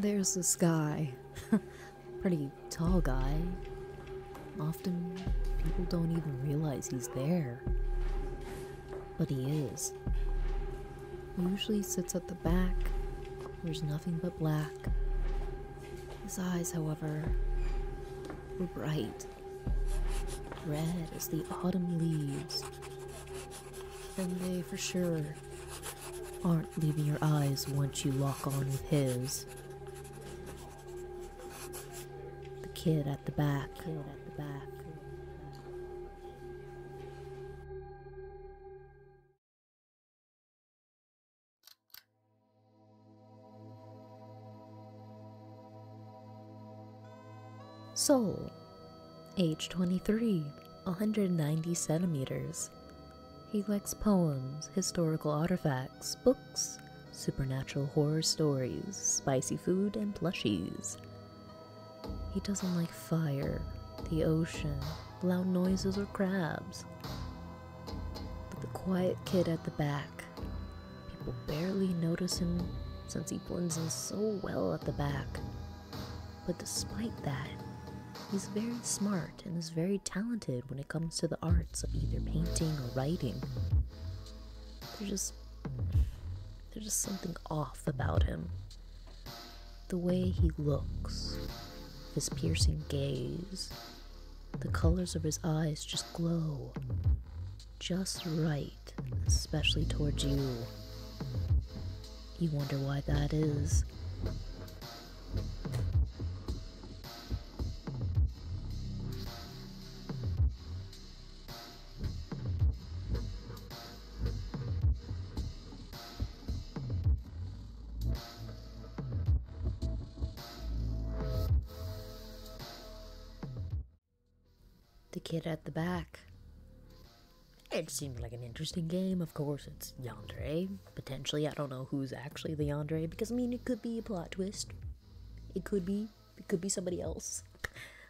There's this guy, pretty tall guy. Often people don't even realize he's there, but he is. He usually sits at the back. There's nothing but black. His eyes, however, were bright, red as the autumn leaves, and they for sure aren't leaving your eyes once you lock on with his. The kid at the back. Soul, age 23, 190 centimeters. He likes poems, historical artifacts, books, supernatural horror stories, spicy food, and plushies. He doesn't like fire, the ocean, loud noises, or crabs. But the quiet kid at the back, people barely notice him since he blends in so well at the back. But despite that, he's very smart and is very talented when it comes to the arts of either painting or writing. There's just something off about him. The way he looks, his piercing gaze, the colors of his eyes just glow just right, especially towards you. You wonder why that is. The kid at the back. It seemed like an interesting game. Of course, it's Yandere. Potentially, I don't know who's actually the Yandere, because, I mean, it could be a plot twist. It could be somebody else.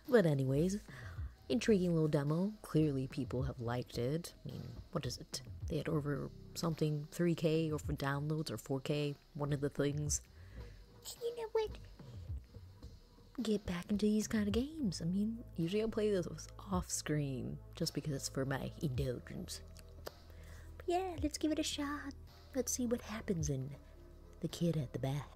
But anyways, intriguing little demo. Clearly, people have liked it. I mean, what is it? They had over something 3K or for downloads or 4K, one of the things. You know what? Get back into these kind of games. I mean, usually I'll play this off screen just because it's for my indulgence. But yeah, let's give it a shot. Let's see what happens in The Kid at the Back.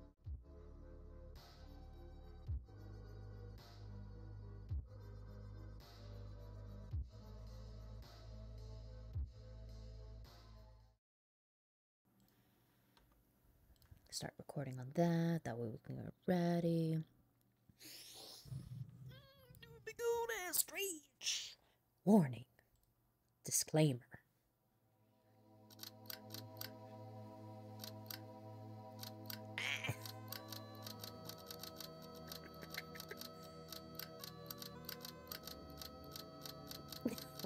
Start recording on that. That way we can get ready. Big old ass stretch. Warning. Disclaimer.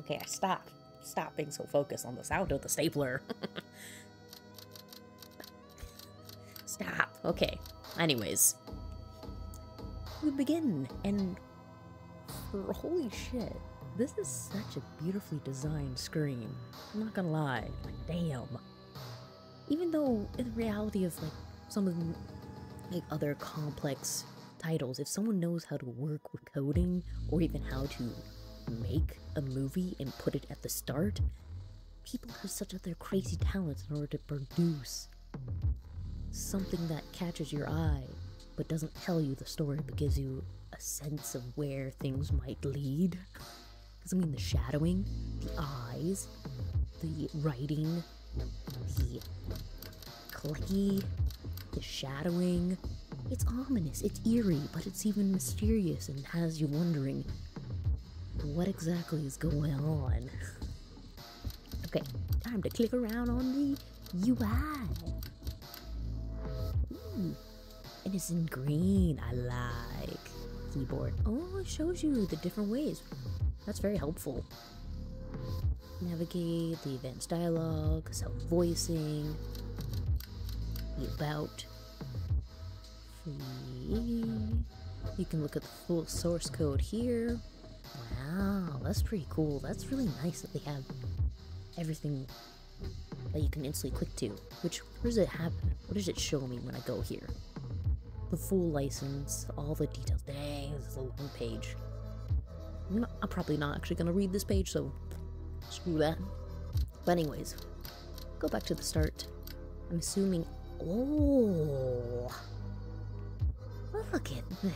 Okay, stop being so focused on the sound of the stapler. Stop. Okay. Anyways, we begin, and holy shit, this is such a beautifully designed screen. I'm not gonna lie, like, damn. Even though in reality of like some of the like other complex titles, if someone knows how to work with coding or even how to make a movie and put it at the start, people have such other crazy talents in order to produce something that catches your eye but doesn't tell you the story but gives you a sense of where things might lead. Because I mean, the shadowing, the eyes, the writing, the clicky, the shadowing, it's ominous, it's eerie, but it's even mysterious and has you wondering what exactly is going on. Okay, time to click around on the UI. Ooh, and it's in green. I like keyboard. Oh, it shows you the different ways. That's very helpful. Navigate, the advanced dialogue, self-voicing, the about, free. You can look at the full source code here. Wow, that's pretty cool. That's really nice that they have everything that you can instantly click to. Which, where does it happen? What does it show me when I go here? the full license, all the details. Dang, this is a long page. I'm probably not actually going to read this page, so screw that. But anyways, go back to the start. I'm assuming... Oh! Look at that.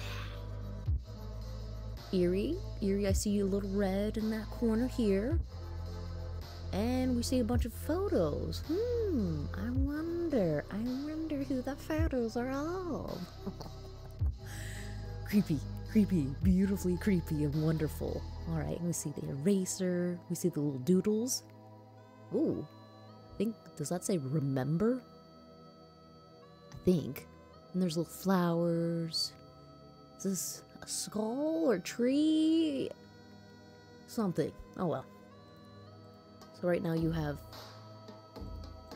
Eerie, I see a little red in that corner here. And we see a bunch of photos. I wonder who the photos are of. Creepy, beautifully creepy and wonderful. Alright, we see the eraser, we see the little doodles. Ooh, does that say remember? I think. And there's little flowers. Is this a skull or tree? Something. Oh well. So right now you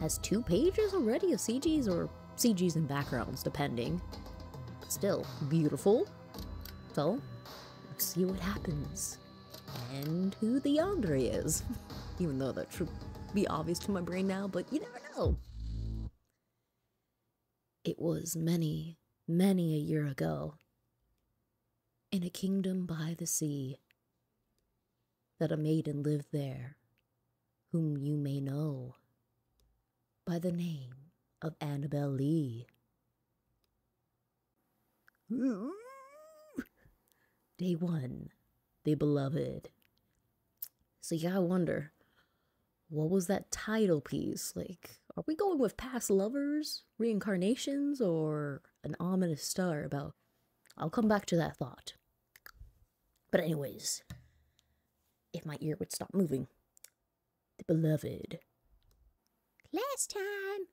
has 2 pages already of CGs, or CGs and backgrounds, depending. But still, beautiful. So, let's see what happens. And who the Yandere is. Even though that should be obvious to my brain now, but you never know. It was many, many a year ago, in a kingdom by the sea, that a maiden lived there, whom you may know by the name of Annabel Lee. Day 1, the beloved. So yeah, I wonder, what was that title piece? Like, are we going with past lovers, reincarnations, or an ominous star about... I'll come back to that thought. But anyways, if my ear would stop moving. The beloved. Class time!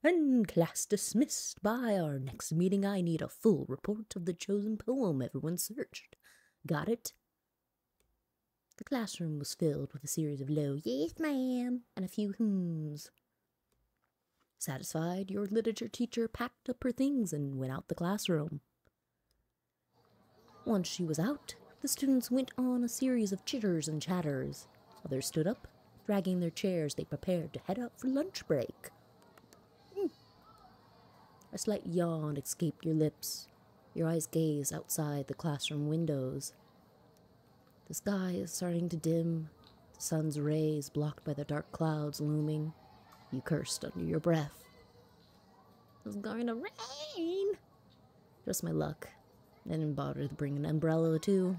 And class dismissed. By our next meeting, I need a full report of the chosen poem everyone searched. Got it? The classroom was filled with a series of low "yes, ma'am," and a few hmms. Satisfied, your literature teacher packed up her things and went out the classroom. Once she was out, the students went on a series of chitters and chatters. Others stood up, dragging their chairs. They prepared to head out for lunch break. A slight yawn escaped your lips. Your eyes gaze outside the classroom windows. The sky is starting to dim, the sun's rays blocked by the dark clouds looming. You cursed under your breath. It's going to rain! Just my luck. I didn't bother to bring an umbrella, too.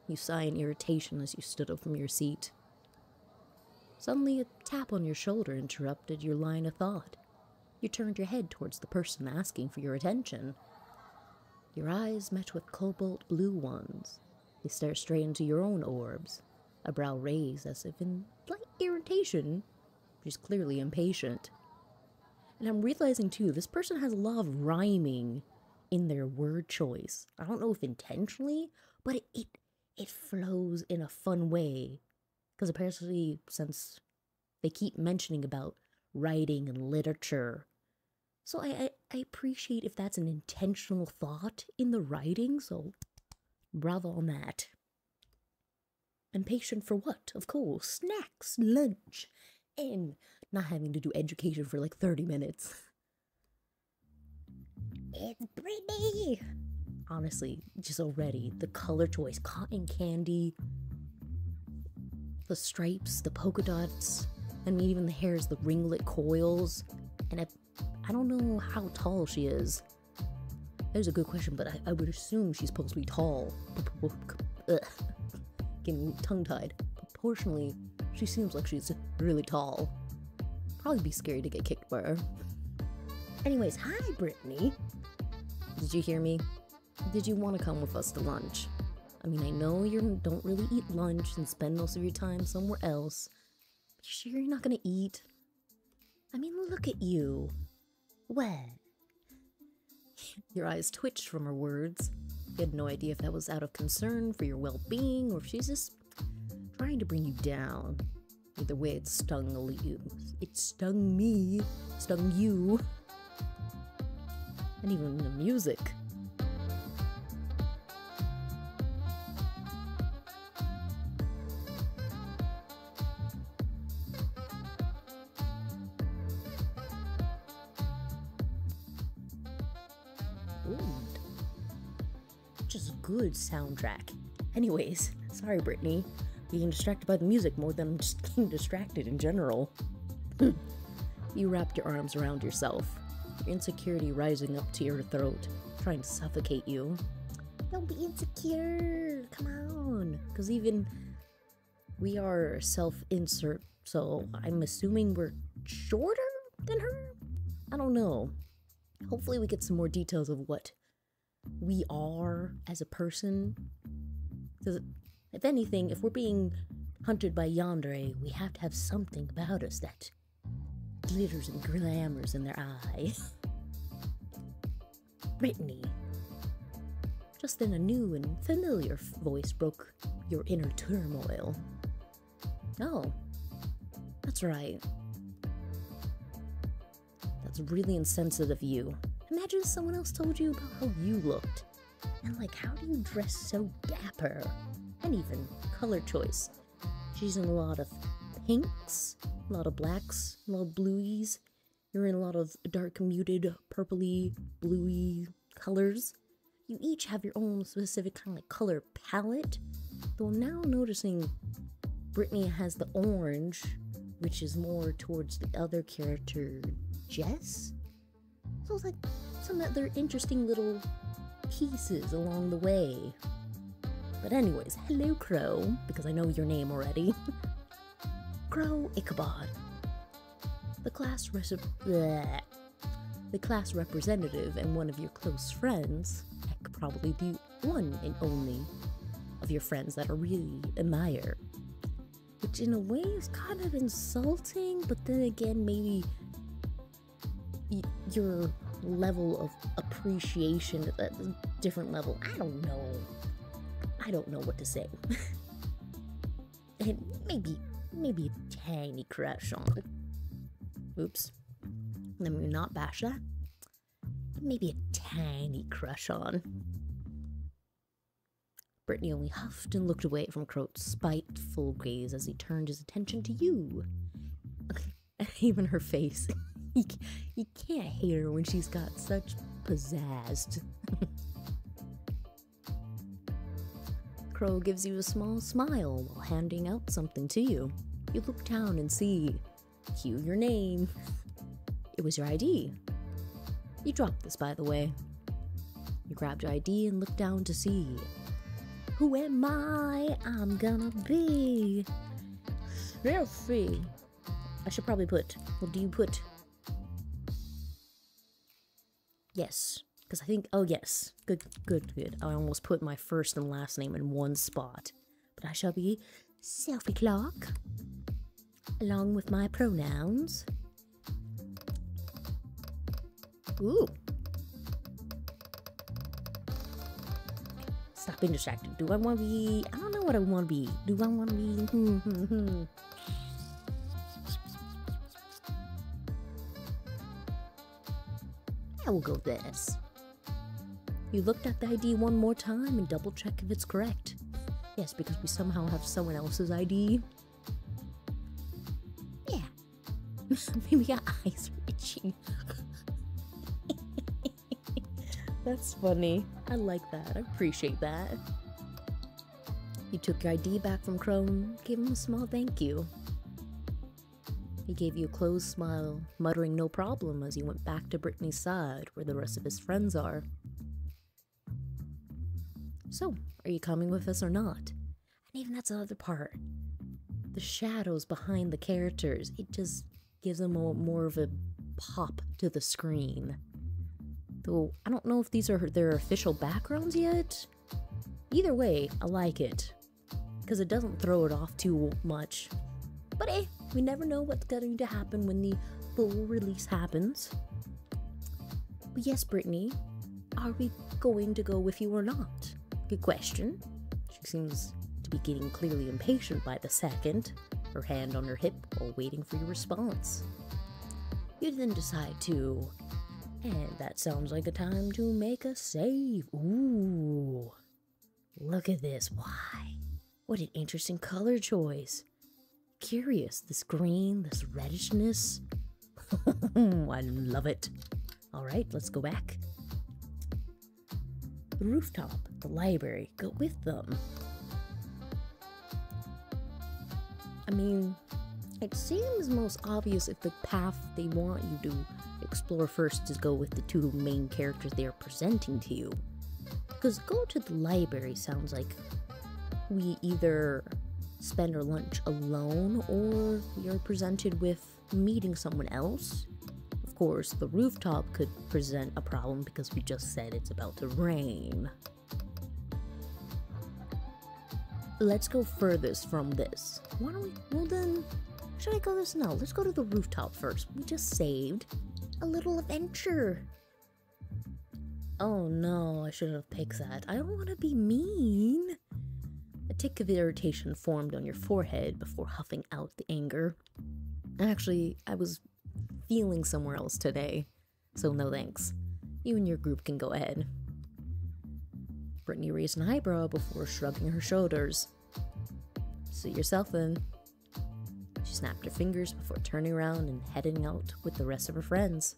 You sigh in irritation as you stood up from your seat. Suddenly, a tap on your shoulder interrupted your line of thought. You turned your head towards the person asking for your attention. Your eyes met with cobalt blue ones. They stare straight into your own orbs, a brow raised as if in slight irritation. She's clearly impatient. And I'm realizing too, this person has a lot of rhyming in their word choice. I don't know if intentionally, but it flows in a fun way. Because apparently, since they keep mentioning about writing and literature, so I appreciate if that's an intentional thought in the writing, so bravo on that. Impatient for what? Of course, snacks, lunch, and not having to do education for like 30 minutes. It's Brittany! Honestly, just already, the color choice, cotton candy, the stripes, the polka dots, and even the hairs, the ringlet coils, and I don't know how tall she is. That is a good question, but I would assume she's supposed to be tall. Getting tongue-tied. Proportionally, she seems like she's really tall. Probably be scary to get kicked by her. Anyways, hi Brittany. Did you hear me? Did you want to come with us to lunch? I mean, I know you don't really eat lunch and spend most of your time somewhere else. But you sure you're not gonna eat? I mean, look at you. What? Your eyes twitched from her words. You had no idea if that was out of concern for your well-being or if she's just trying to bring you down. Either way, it stung you. It stung me. Stung you. And even the music. good. Just good soundtrack. Anyways, sorry, Brittany. Being distracted by the music more than just being distracted in general. You wrapped your arms around yourself, your insecurity rising up to your throat, trying to suffocate you. Don't be insecure, come on. Because even we are self-insert, so I'm assuming we're shorter than her? I don't know. Hopefully we get some more details of what we are as a person. Because if anything, if we're being hunted by Yandere, we have to have something about us that glitters and glamours in their eye. Brittany. Just then a new and familiar voice broke your inner turmoil. Oh, that's right. That's really insensitive of you. Imagine if someone else told you about how you looked. And like, how do you dress so dapper? And even color choice. She's in a lot of pinks, a lot of blacks, a lot of bluies. You're in a lot of dark muted purpley, bluey colors. You each have your own specific kind of color palette. Though I'm now noticing Brittany has the orange, which is more towards the other character, Jess? So it's like some other interesting little pieces along the way. But anyways, hello Crow, because I know your name already. Crow Ichabod. The class representative and one of your close friends, heck, probably the one and only of your friends that I really admire. Which in a way is kind of insulting, but then again, maybe your level of appreciation at a different level. I don't know. I don't know what to say. And maybe a tiny crush on. Oops. Let me not bash that. Maybe a tiny crush on. Brittany only huffed and looked away from Crow's spiteful gaze as he turned his attention to you. Even her face. You can't hate her when she's got such pizzazz. Crow gives you a small smile while handing out something to you. You look down and see, cue your name. It was your ID. You dropped this, by the way. You grabbed your ID and looked down to see. Who am I? I'm gonna be free. I should probably put, well, do you put? Yes, because I think, oh yes, good. I almost put my first and last name in one spot. But I shall be Selfie Clark, along with my pronouns. Ooh. Stop being distracted. Do I want to be, I don't know what I want to be. Do I want to be, I will go this. You looked at the ID one more time and double check if it's correct. Yes, because we somehow have someone else's ID. Yeah. Maybe our eyes are itching. That's funny. I like that. I appreciate that. You took your ID back from Crone, gave him a small thank you. He gave you a closed smile, muttering no problem as he went back to Brittany's side where the rest of his friends are. So, are you coming with us or not? And even that's the other part. The shadows behind the characters, it just gives them more of a pop to the screen. Though, I don't know if these are their official backgrounds yet. Either way, I like it. Because it doesn't throw it off too much. But hey, we never know what's going to happen when the full release happens. But yes, Brittany, are we going to go with you or not? Good question. She seems to be getting clearly impatient by the second, her hand on her hip while waiting for your response. You then decide to, and that sounds like a time to make a save. Ooh, look at this. Why? What an interesting color choice. Curious, this green, this reddishness. I love it. All right, let's go back. The rooftop, the library, go with them. I mean, it seems most obvious if the path they want you to explore first is go with the two main characters they are presenting to you. Because go to the library sounds like we either spend our lunch alone or we are presented with meeting someone else. Of course, the rooftop could present a problem because we just said it's about to rain. Let's go furthest from this. Why don't we? Well then, should I go this? No, let's go to the rooftop first. We just saved a little adventure. Oh no, I shouldn't have picked that. I don't want to be mean. A tick of irritation formed on your forehead before huffing out the anger. Actually, I was feeling somewhere else today, so no thanks. You and your group can go ahead. Brittany raised an eyebrow before shrugging her shoulders. Suit yourself then. She snapped her fingers before turning around and heading out with the rest of her friends.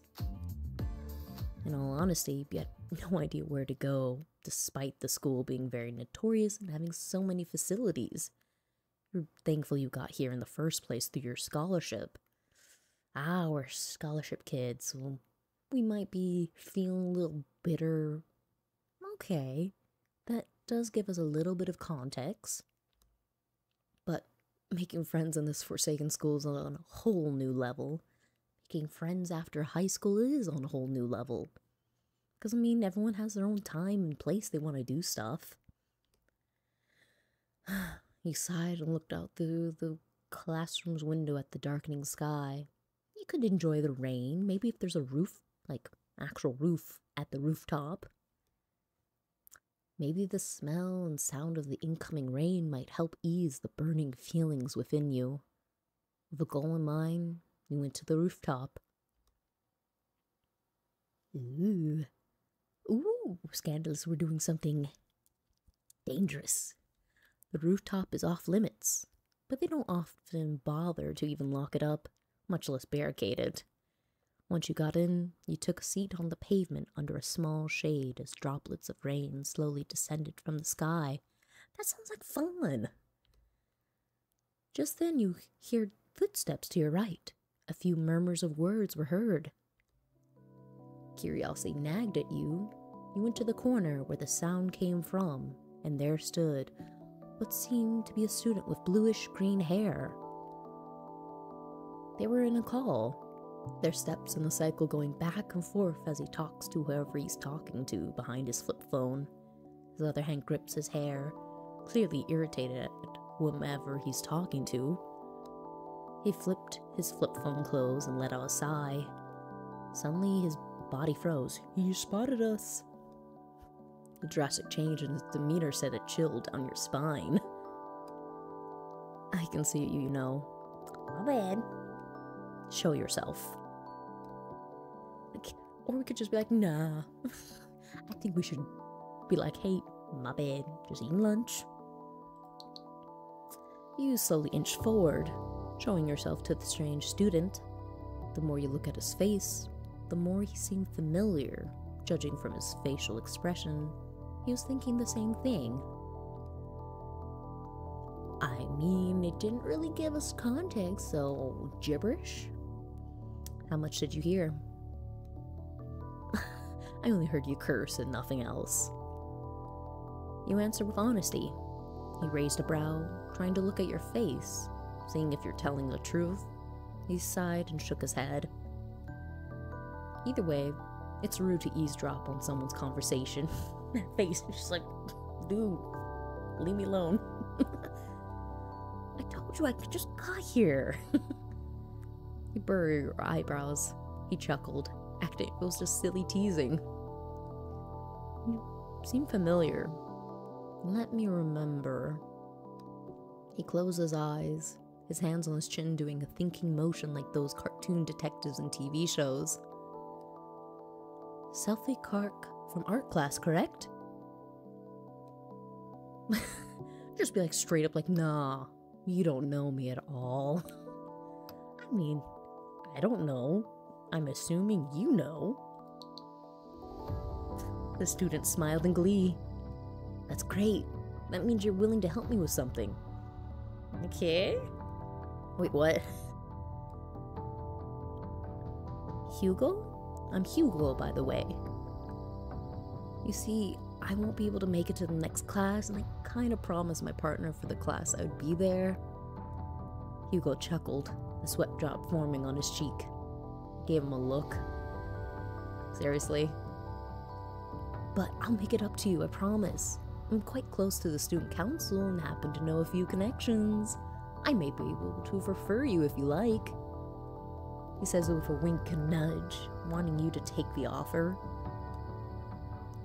In all honesty, you had no idea where to go, despite the school being very notorious and having so many facilities. You're thankful you got here in the first place through your scholarship. Ah, we're scholarship kids, so we might be feeling a little bitter. Okay, that does give us a little bit of context. But making friends in this forsaken school is on a whole new level. Making friends after high school is on a whole new level. Because, I mean, everyone has their own time and place they want to do stuff. He sighed and looked out through the classroom's window at the darkening sky. You could enjoy the rain, maybe if there's a roof, like actual roof at the rooftop. Maybe the smell and sound of the incoming rain might help ease the burning feelings within you. With a goal in mind, you went to the rooftop. Ooh, scandalous, we're doing something dangerous. The rooftop is off limits, but they don't often bother to even lock it up, much less barricade it. Once you got in, you took a seat on the pavement under a small shade as droplets of rain slowly descended from the sky. That sounds like fun. Just then you heard footsteps to your right. A few murmurs of words were heard. Curiosity nagged at you. You went to the corner where the sound came from, and there stood what seemed to be a student with bluish-green hair. They were in a call, their steps in the cycle going back and forth as he talks to whoever he's talking to behind his flip phone. His other hand grips his hair, clearly irritated at whomever he's talking to. He flipped his flip phone closed and let out a sigh. Suddenly his body froze. "You spotted us." The drastic change in his demeanor sent a chill down your spine. "I can see you, you know." "My bad." "Show yourself." Like, or we could just be like, "Nah." I think we should be like, "Hey, my bad, just eating lunch." You slowly inch forward, showing yourself to the strange student. The more you look at his face, the more he seemed familiar. Judging from his facial expression, he was thinking the same thing. I mean, it didn't really give us context, so gibberish? How much did you hear? I only heard you curse and nothing else. You answered with honesty. He raised a brow, trying to look at your face, seeing if you're telling the truth. He sighed and shook his head. Either way, it's rude to eavesdrop on someone's conversation. That face is just like, dude, leave me alone. I told you I just got here. You burrowed your eyebrows. He chuckled, acting it was just silly teasing. You seem familiar. Let me remember. He closed his eyes, his hands on his chin doing a thinking motion like those cartoon detectives in TV shows. Selfie Clark from art class, correct? Just be like straight up like, nah, you don't know me at all. I mean, I don't know. I'm assuming you know. The student smiled in glee. That's great. That means you're willing to help me with something. Okay. Wait, what? Hugo? I'm Hugo, by the way. You see, I won't be able to make it to the next class, and I kind of promised my partner for the class I would be there. Hugo chuckled, a sweat drop forming on his cheek. Gave him a look. Seriously? But I'll make it up to you, I promise. I'm quite close to the student council and happen to know a few connections. I may be able to refer you if you like. He says it with a wink and nudge, wanting you to take the offer.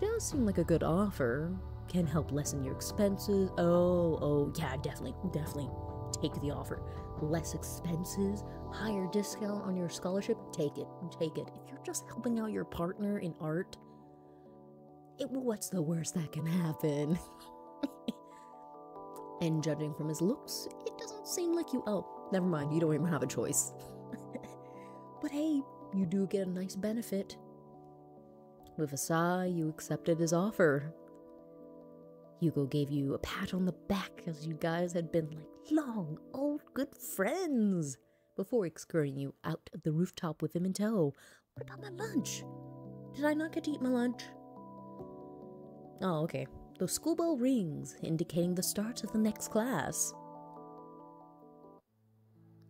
Does seem like a good offer. Can help lessen your expenses. Oh, yeah, definitely take the offer. Less expenses, higher discount on your scholarship. Take it. If you're just helping out your partner in art, what's the worst that can happen? And judging from his looks, it doesn't seem like you. Oh, never mind. You don't even have a choice. But hey, you do get a nice benefit. With a sigh, you accepted his offer. Hugo gave you a pat on the back as you guys had been like long, old, good friends before escorting you out of the rooftop with him in tow. What about my lunch? Did I not get to eat my lunch? Oh, okay. The school bell rings, indicating the start of the next class.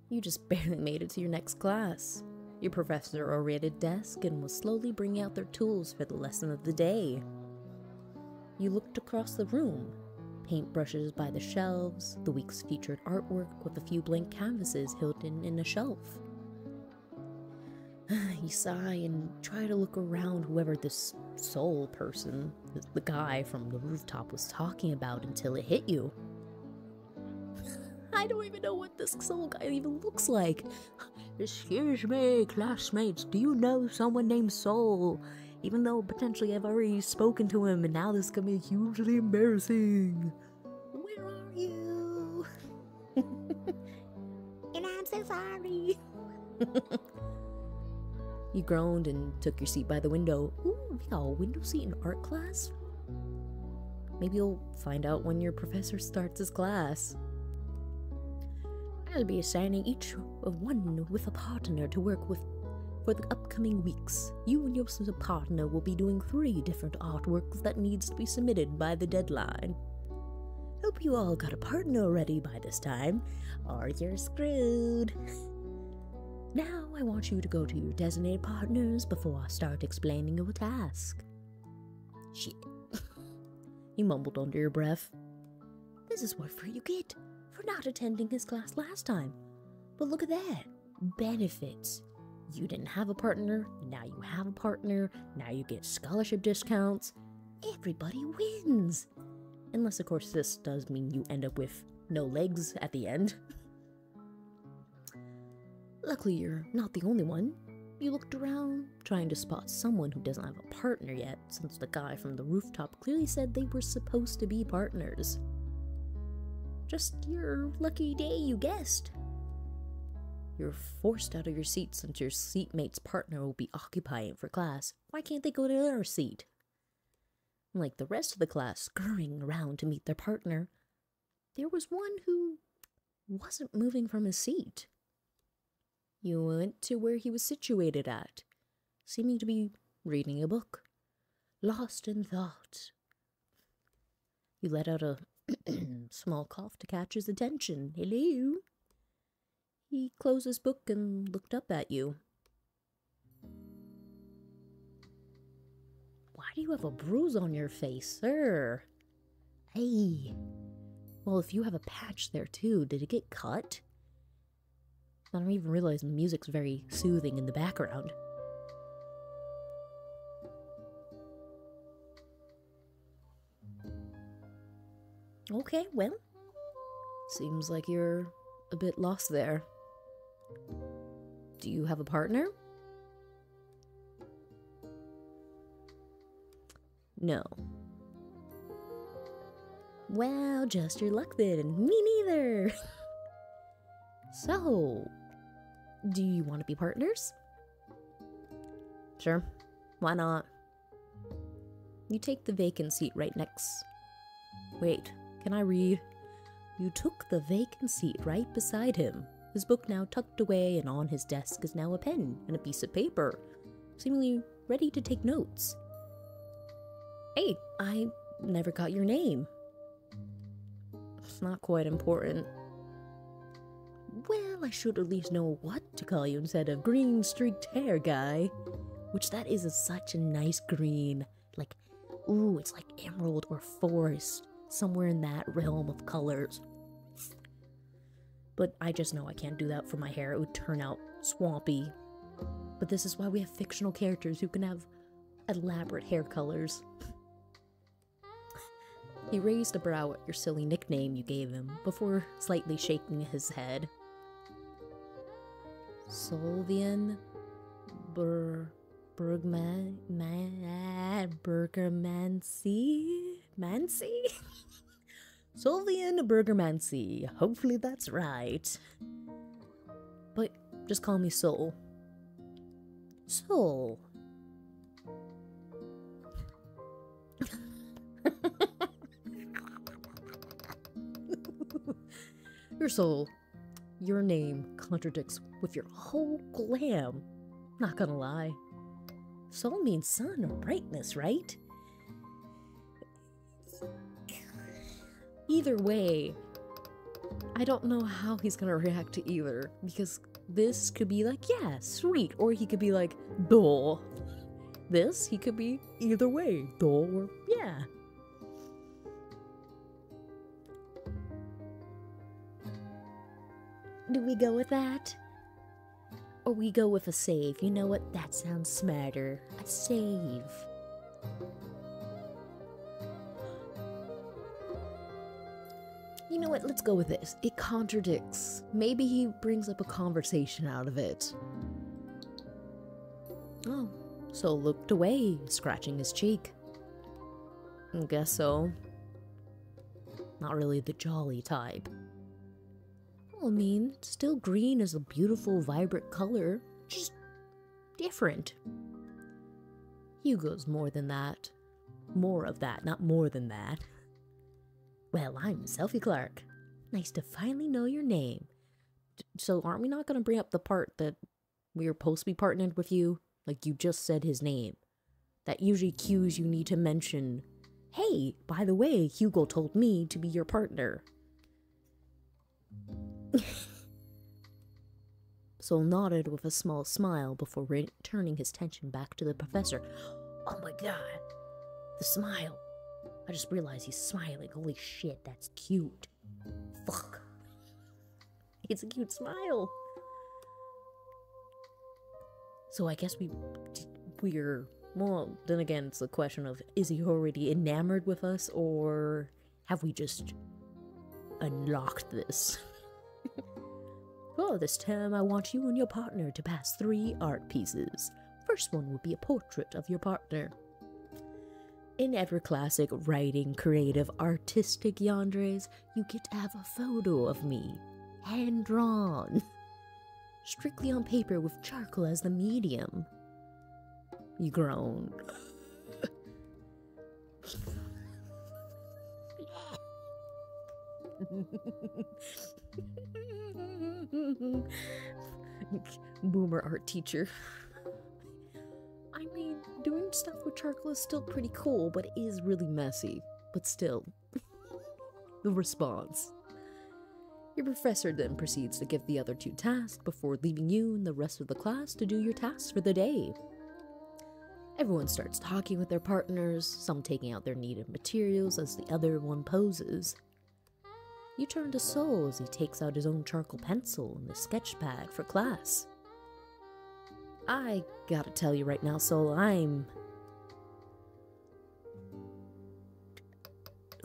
You just barely made it to your next class. Your professor already at a desk and was slowly bringing out their tools for the lesson of the day. You looked across the room. Paintbrushes by the shelves, the week's featured artwork with a few blank canvases hidden in a shelf. You sigh and try to look around whoever this soul person, the guy from the rooftop, was talking about until it hit you. I don't even know what this soul guy even looks like. Excuse me, classmates, do you know someone named Soul? Even though potentially I've already spoken to him and now this is gonna be hugely embarrassing. Where are you? And I'm so sorry. You groaned and took your seat by the window. Ooh, we got a window seat in art class? Maybe you'll find out when your professor starts his class. I'll be assigning each of one with a partner to work with for the upcoming weeks. You and your partner will be doing 3 different artworks that needs to be submitted by the deadline. Hope you all got a partner already by this time, or you're screwed. Now I want you to go to your designated partners before I start explaining your task. Shit. You mumbled under your breath. This is what you get for not attending his class last time. But look at that. Benefits. You didn't have a partner, now you have a partner, now you get scholarship discounts. Everybody wins. Unless, of course, this does mean you end up with no legs at the end. Luckily, you're not the only one. You looked around, trying to spot someone who doesn't have a partner yet, since the guy from the rooftop clearly said they were supposed to be partners. Just your lucky day, you guessed. You're forced out of your seat since your seatmate's partner will be occupying for class. Why can't they go to their seat? Like the rest of the class scurrying around to meet their partner, there was one who wasn't moving from his seat. You went to where he was situated at, seeming to be reading a book, lost in thought. You let out a small cough to catch his attention. Hello? He closed his book and looked up at you. Why do you have a bruise on your face, sir? Hey. Well, if you have a patch there too, did it get cut? I don't even realize the music's very soothing in the background. Okay, well, seems like you're a bit lost there. Do you have a partner? No. Well, just your luck then. Me neither. So, do you want to be partners? Sure. Why not? You take the vacant seat right next. Wait, can I read? You took the vacant seat right beside him. His book now tucked away, and on his desk is now a pen and a piece of paper, seemingly ready to take notes. Hey, I never got your name. It's not quite important. Well, I should at least know what to call you instead of green streaked hair guy. Which that is such a nice green. Like, ooh, it's like emerald or forest. Somewhere in that realm of colors. But I just know I can't do that for my hair. It would turn out swampy. But this is why we have fictional characters who can have elaborate hair colors. He raised a brow at your silly nickname you gave him, before slightly shaking his head. Solvian Bergermancy? Mancy? Solvian Bergermancy. Hopefully that's right. But just call me Sol. Sol. Your soul. Your name contradicts with your whole glam. Not gonna lie. Soul means sun or brightness, right? Either way, I don't know how he's gonna react to either, because this could be like, yeah, sweet, or he could be like, dull. This, he could be either way, dull or yeah. Do we go with that? Or we go with a save? You know what? That sounds smarter. A save. You know what? Let's go with this. It contradicts. Maybe he brings up a conversation out of it. Oh, Sol looked away, scratching his cheek. I guess so. Not really the jolly type. Well, I mean, still green is a beautiful, vibrant color, just different. Hugo's more than that. More of that, not more than that. Well, I'm Selphie Clark. Nice to finally know your name. So aren't we not going to bring up the part that we are supposed to be partnered with you? Like you just said his name. That usually cues you need to mention, hey, by the way, Hugo told me to be your partner. Sol nodded with a small smile before returning his attention back to the professor. Oh my god, the smile. I just realized he's smiling. Holy shit, that's cute. Fuck. It's a cute smile. So I guess we're, well, then again, it's the question of, is he already enamored with us, or have we just unlocked this? Well, this time I want you and your partner to pass 3 art pieces. First one will be a portrait of your partner. In ever classic writing, creative, artistic yandres, you get to have a photo of me, hand-drawn. Strictly on paper with charcoal as the medium. You groan. Boomer art teacher. I mean, doing stuff with charcoal is still pretty cool, but it is really messy. But still. The response. Your professor then proceeds to give the other 2 tasks before leaving you and the rest of the class to do your tasks for the day. Everyone starts talking with their partners, some taking out their needed materials as the other one poses. You turn to Sol as he takes out his own charcoal pencil and the sketch pad for class. I gotta tell you right now, Sol,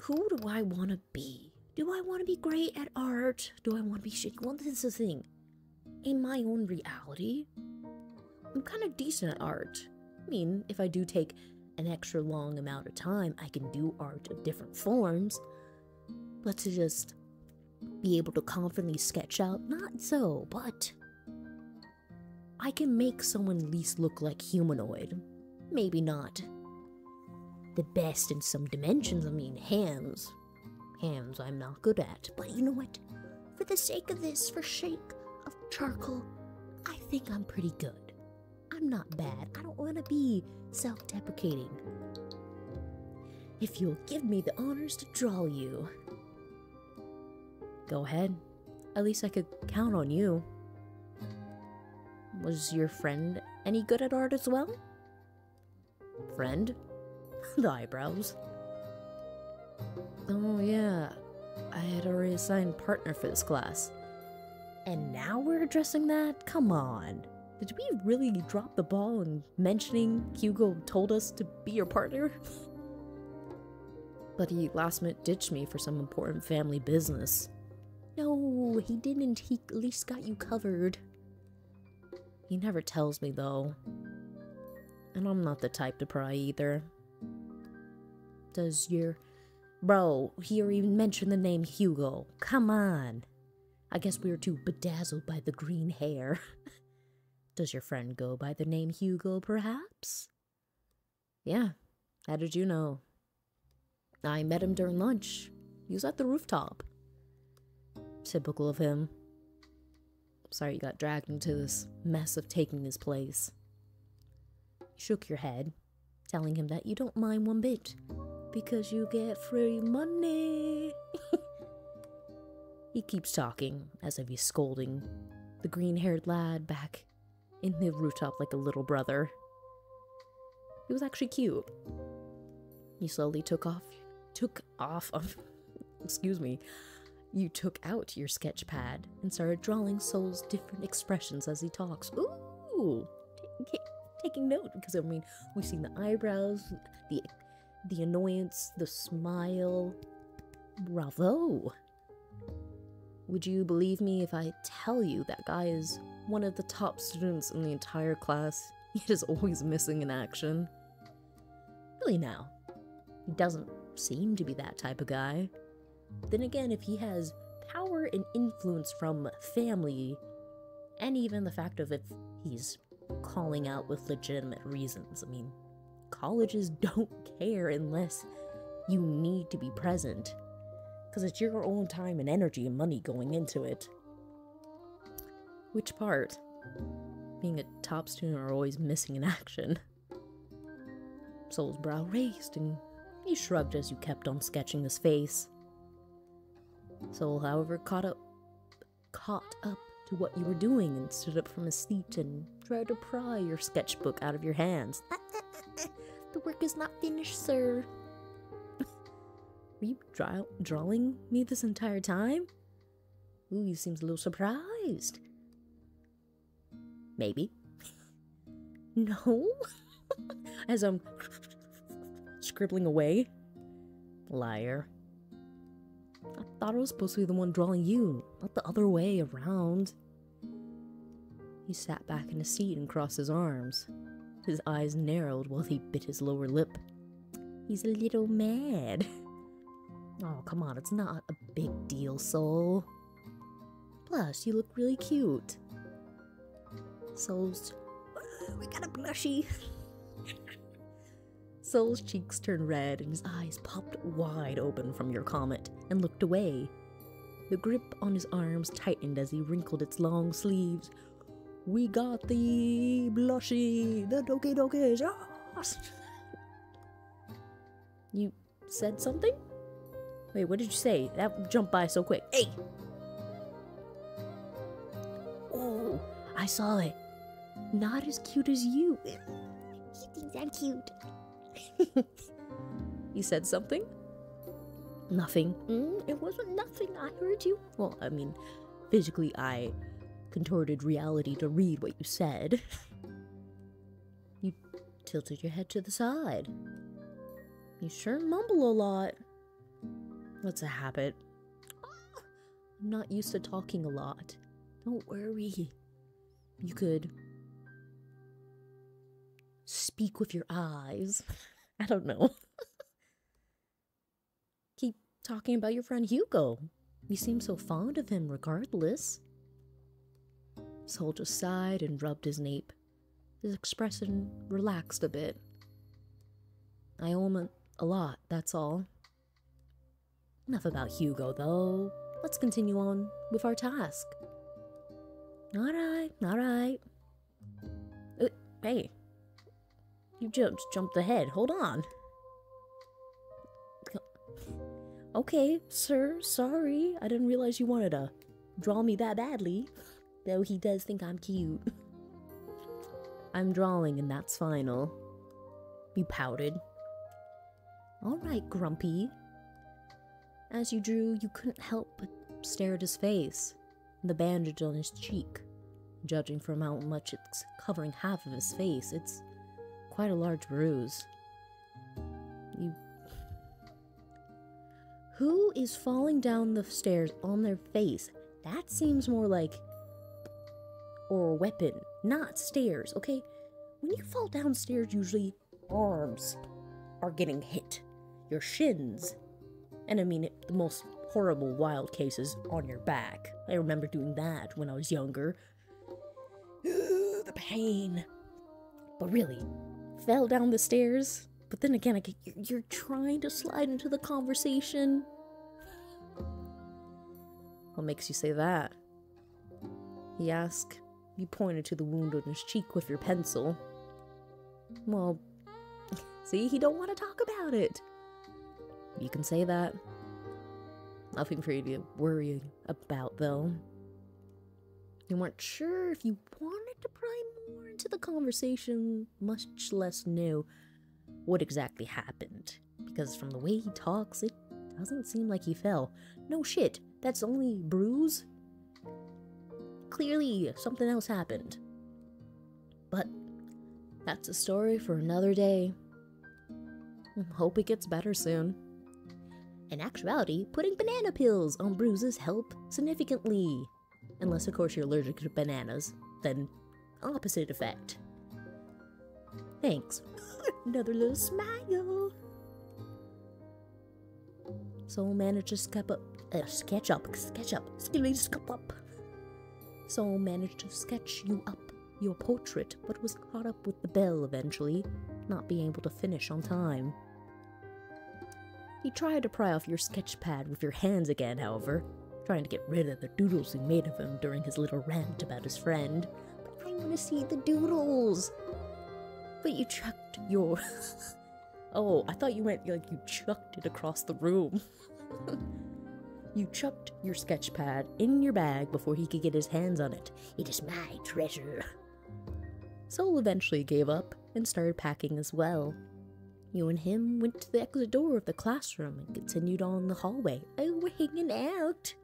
who do I want to be? Do I want to be great at art? Do I want to be shitty? Well, this is the thing. In my own reality, I'm kind of decent at art. I mean, if I do take an extra long amount of time, I can do art of different forms. But to just be able to confidently sketch out, not so, but I can make someone at least look like humanoid. Maybe not the best in some dimensions. I mean, hands I'm not good at. But you know what? For the sake of this, for sake of charcoal, I think I'm pretty good. I'm not bad. I don't want to be self-deprecating. If you'll give me the honors to draw you. Go ahead. At least I could count on you. Was your friend any good at art as well? Friend? The eyebrows. Oh yeah, I had already assigned partner for this class. And now we're addressing that? Come on. Did we really drop the ball in mentioning Hugo told us to be your partner? But he last minute ditched me for some important family business. No, he didn't. He at least got you covered. He never tells me though. And I'm not the type to pry either. Does your... Bro, he even mentioned the name Hugo. Come on. I guess we were too bedazzled by the green hair. Does your friend go by the name Hugo, perhaps? Yeah. How did you know? I met him during lunch. He was at the rooftop. Typical of him. Sorry you got dragged into this mess of taking his place. You shook your head, telling him that you don't mind one bit, because you get free money. He keeps talking, as if he's scolding the green-haired lad back in the rooftop like a little brother. He was actually cute. He slowly took off, excuse me, you took out your sketch pad and started drawing Soul's different expressions as he talks. Ooh, taking note, because I mean, we've seen the eyebrows, the annoyance, the smile. Bravo. Would you believe me if I tell you that guy is one of the top students in the entire class? He is always missing in action. Really now, he doesn't seem to be that type of guy. Then again, if he has power and influence from family, and even the fact of if he's calling out with legitimate reasons, I mean, colleges don't care unless you need to be present, because it's your own time and energy and money going into it. Which part? Being a top student or always missing in action? Soul's brow raised, and he shrugged as you kept on sketching his face. Soul, however, caught up to what you were doing and stood up from his seat and tried to pry your sketchbook out of your hands. The work is not finished, sir. Were you drawing me this entire time? Ooh, you seems a little surprised. Maybe. No? As I'm scribbling away. Liar. I thought I was supposed to be the one drawing you, not the other way around. He sat back in his seat and crossed his arms. His eyes narrowed while he bit his lower lip. He's a little mad. Oh, come on, it's not a big deal, Soul. Plus, you look really cute. Soul's... We got a blushy. Soul's cheeks turned red and his eyes popped wide open from your comment and looked away. The grip on his arms tightened as he wrinkled its long sleeves. We got the blushy, the doki doki, yes! You said something? Wait, what did you say? That jumped by so quick. Hey! Oh, I saw it. Not as cute as you. He thinks I'm cute. You said something? Nothing. It wasn't nothing. I heard you. Well, I mean, physically I contorted reality to read what you said. You tilted your head to the side. You sure mumble a lot. That's a habit. I'm not used to talking a lot. Don't worry. You could speak with your eyes. I don't know. Keep talking about your friend Hugo. You seem so fond of him regardless. Soul just sighed and rubbed his nape. His expression relaxed a bit. I a lot, that's all. Enough about Hugo, though. Let's continue on with our task. Alright, alright. Hey. You jumped ahead. Hold on. Okay, sir, sorry. I didn't realize you wanted to draw me that badly. Though he does think I'm cute. I'm drawing and that's final. You pouted. Alright, Grumpy. As you drew, you couldn't help but stare at his face, and the bandage on his cheek. Judging from how much it's covering half of his face, it's quite a large bruise. Who is falling down the stairs on their face? That seems more like... or a weapon, not stairs, okay? When you fall downstairs, usually arms are getting hit. Your shins. And I mean, the most horrible wild cases on your back. I remember doing that when I was younger. Ugh, the pain. But really, fell down the stairs? But then again, you're trying to slide into the conversation. What makes you say that? He asked. You pointed to the wound on his cheek with your pencil. Well, see, he don't want to talk about it. You can say that. Nothing for you to worry about, though. You weren't sure if you wanted to pry more into the conversation, much less know what exactly happened. Because from the way he talks, it doesn't seem like he fell. No shit, that's only bruise. Clearly, something else happened. But that's a story for another day. Hope it gets better soon. In actuality, putting banana peels on bruises help significantly. Unless, of course, you're allergic to bananas. Then, opposite effect. Thanks. Another little smile. Soul managed to sketch you up your portrait, but was caught up with the bell eventually, not being able to finish on time. He tried to pry off your sketch pad with your hands again, however, trying to get rid of the doodles he made of him during his little rant about his friend. But I want to see the doodles! But you chucked your... Oh, I thought you meant like you chucked it across the room. You chucked your sketch pad in your bag before he could get his hands on it. It is my treasure. Soul eventually gave up and started packing as well. You and him went to the exit door of the classroom and continued on the hallway. Oh, we're hanging out.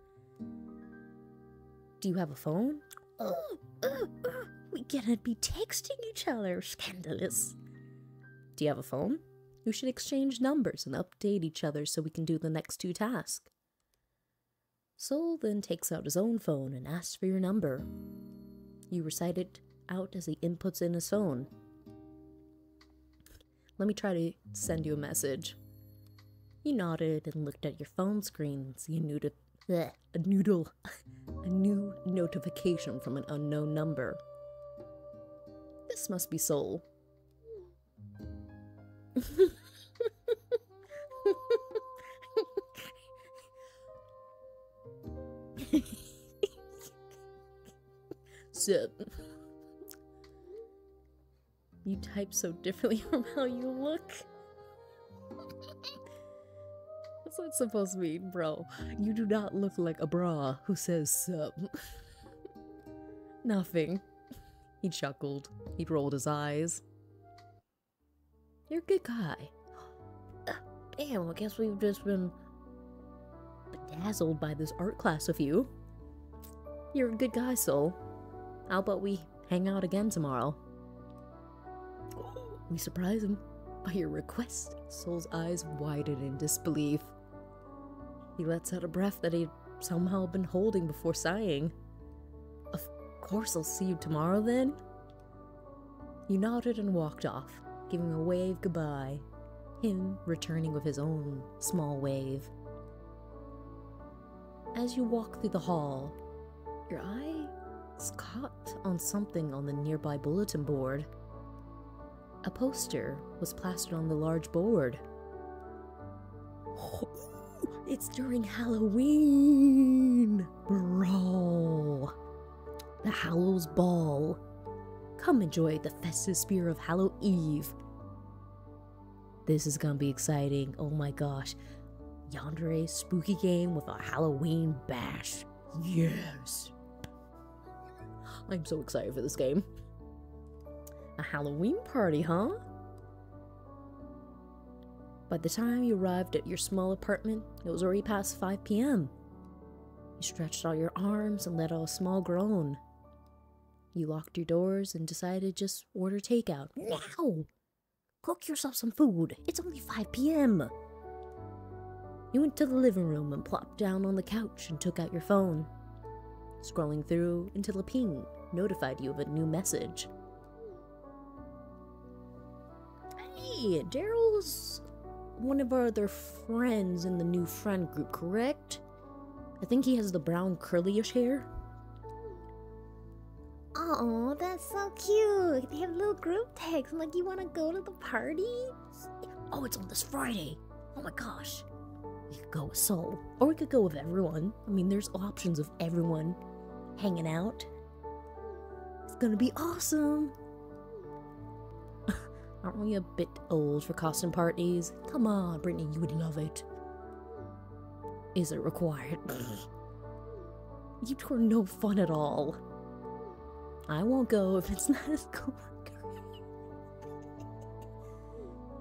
Do you have a phone? We gonna be texting each other. Scandalous. Do you have a phone? We should exchange numbers and update each other so we can do the next two tasks. Soul then takes out his own phone and asks for your number. You recite it out as he inputs in his phone. Let me try to send you a message. You nodded and looked at your phone screen and see a new notification from an unknown number. This must be Soul. Sup? You type so differently from how you look. What's that supposed to mean, bro? You do not look like a bra who says sup. Nothing. He chuckled. He rolled his eyes. You're a good guy. Damn, I guess we've just been bedazzled by this art class with you. You're a good guy, Soul. How about we hang out again tomorrow? We surprise him by your request. Soul's eyes widen in disbelief. He lets out a breath that he'd somehow been holding before sighing. Of course I'll see you tomorrow then? You nodded and walked off, giving a wave goodbye, him returning with his own small wave. As you walk through the hall, your eye is caught on something on the nearby bulletin board. A poster was plastered on the large board. It's during Halloween, bro. The Hallows Ball. Come enjoy the festive spirit of Hallow Eve. This is gonna be exciting. Oh my gosh. Yandere spooky game with a Halloween bash. Yes. I'm so excited for this game. A Halloween party, huh? By the time you arrived at your small apartment, it was already past 5 p.m. You stretched out your arms and let out a small groan. You locked your doors and decided to just order takeout. Now! Cook yourself some food. It's only 5 p.m. You went to the living room and plopped down on the couch and took out your phone. Scrolling through until a ping notified you of a new message. Hey, Daryl's one of our other friends in the new friend group, correct? I think he has the brown curly-ish hair. Oh, that's so cute. They have little group texts. I'm like, you want to go to the party? Oh, it's on this Friday. Oh my gosh. We could go with Soul. Or we could go with everyone. I mean, there's options of everyone hanging out. It's gonna be awesome. Aren't we a bit old for costume parties? Come on, Brittany, you would love it. Is it required? You two are no fun at all. I won't go if it's not as cool.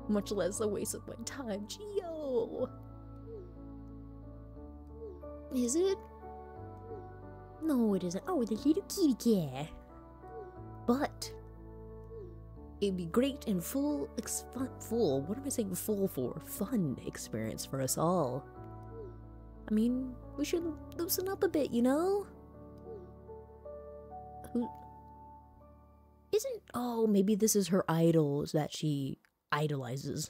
Much less a waste of my time. Gio! Is it? No, it isn't. Oh, the little kitty cat. But it'd be great and full, what am I saying full for? Fun experience for us all. I mean, we should loosen up a bit, you know? Who? Oh, maybe this is her idols that she idolizes.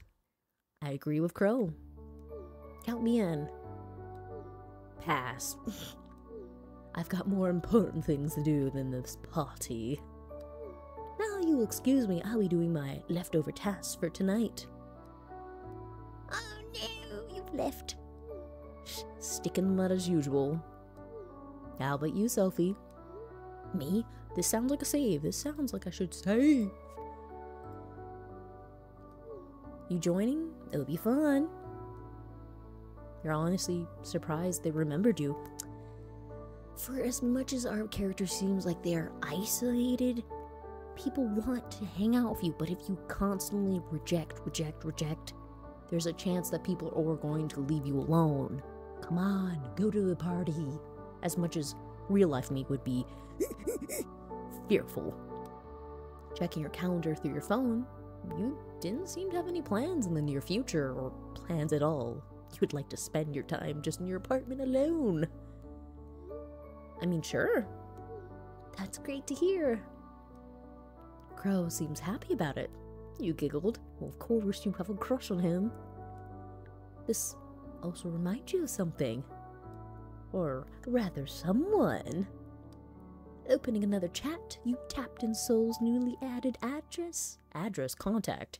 I agree with Crow. Count me in. Pass. I've got more important things to do than this party. Now you'll excuse me, I'll be doing my leftover tasks for tonight. Oh no, you've left. Stick in the mud as usual. How about you, Sophie? Me? This sounds like a save. This sounds like I should save. You joining? It'll be fun. You're honestly surprised they remembered you. For as much as our character seems like they are isolated, people want to hang out with you, but if you constantly reject, there's a chance that people are going to leave you alone. Come on, go to the party. As much as real life me would be fearful. Checking your calendar through your phone, you didn't seem to have any plans in the near future, or plans at all. You would like to spend your time just in your apartment alone. I mean, sure. That's great to hear. Crow seems happy about it. You giggled. Well, of course you have a crush on him. This also reminds you of something. Or rather, someone. Opening another chat, you tapped in Soul's newly added address contact,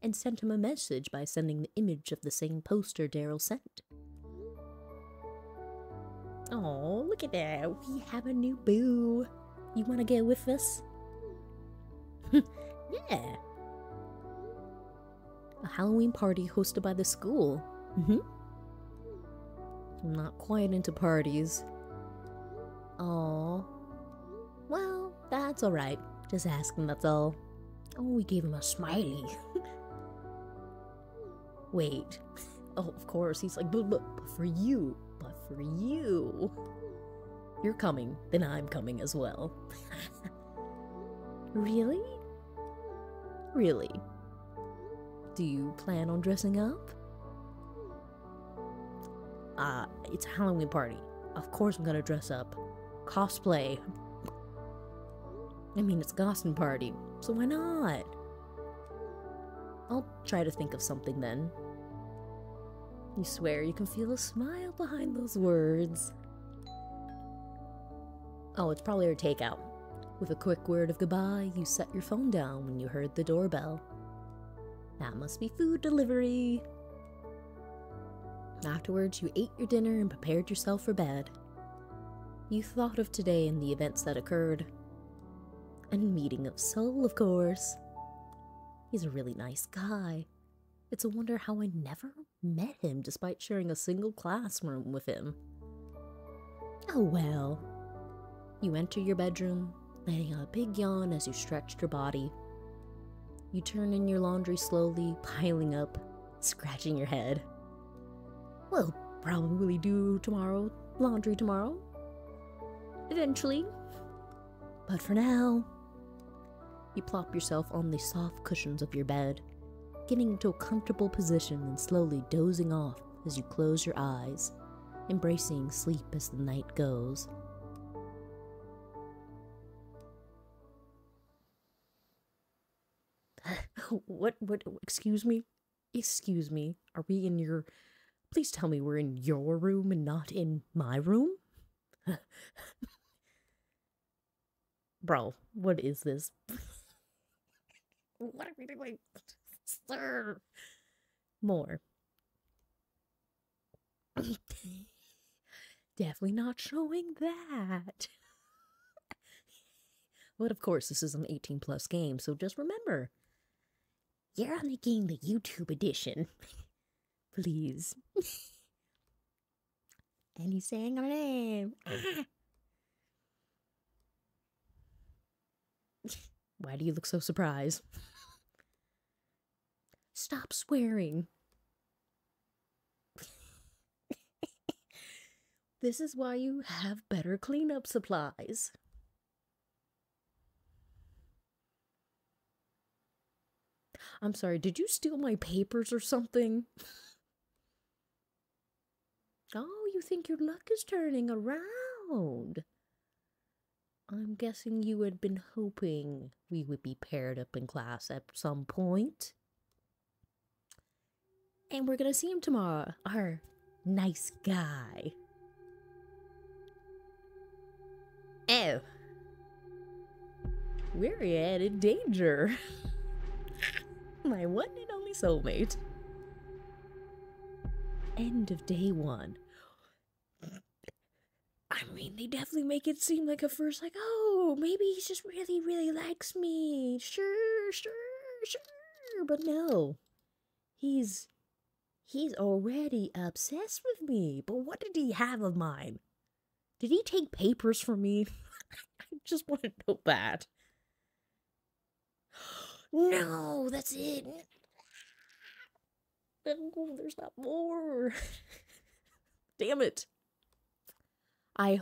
and sent him a message by sending the image of the same poster Daryl sent. Oh, look at that. We have a new boo. You want to get with us? Yeah. A Halloween party hosted by the school. I'm not quite into parties. Aw. Well, that's alright. Just asking, that's all. Oh, we gave him a smiley. Wait. Oh, of course. He's like, but for you. But for you. You're coming, then I'm coming as well. Really? Really? Do you plan on dressing up? It's a Halloween party. Of course I'm gonna dress up. Cosplay. I mean, it's a costume party, so why not? I'll try to think of something then. You swear you can feel a smile behind those words. Oh, it's probably our takeout. With a quick word of goodbye, you set your phone down when you heard the doorbell. That must be food delivery. Afterwards, you ate your dinner and prepared yourself for bed. You thought of today and the events that occurred. And meeting of Soul, of course. He's a really nice guy. It's a wonder how I never met him despite sharing a single classroom with him. Oh well. You enter your bedroom, letting out a big yawn as you stretched your body. You turn in your laundry slowly, piling up, scratching your head. We'll probably do laundry tomorrow. Eventually. But for now, you plop yourself on the soft cushions of your bed, getting into a comfortable position and slowly dozing off as you close your eyes, embracing sleep as the night goes. What, excuse me? Excuse me, are we in your... Please tell me we're in your room and not in my room? Bro, what is this? What are we doing? Sir! More. Definitely not showing that. But of course, this is an 18+ game, so just remember, you're only getting the YouTube edition. Please. And he's saying our name. Why do you look so surprised? Stop swearing. This is why you have better cleanup supplies. I'm sorry, did you steal my papers or something? Oh, you think your luck is turning around. I'm guessing you had been hoping we would be paired up in class at some point. And we're gonna see him tomorrow, our nice guy. Oh. We're in danger. My one and only soulmate. End of day one. I mean, they definitely make it seem like at first, like, oh, maybe he just really, really likes me. Sure. But no. He's already obsessed with me. But what did he have of mine? Did he take papers from me? I just want to know that. No, that's it. Oh, there's not more. Damn it. I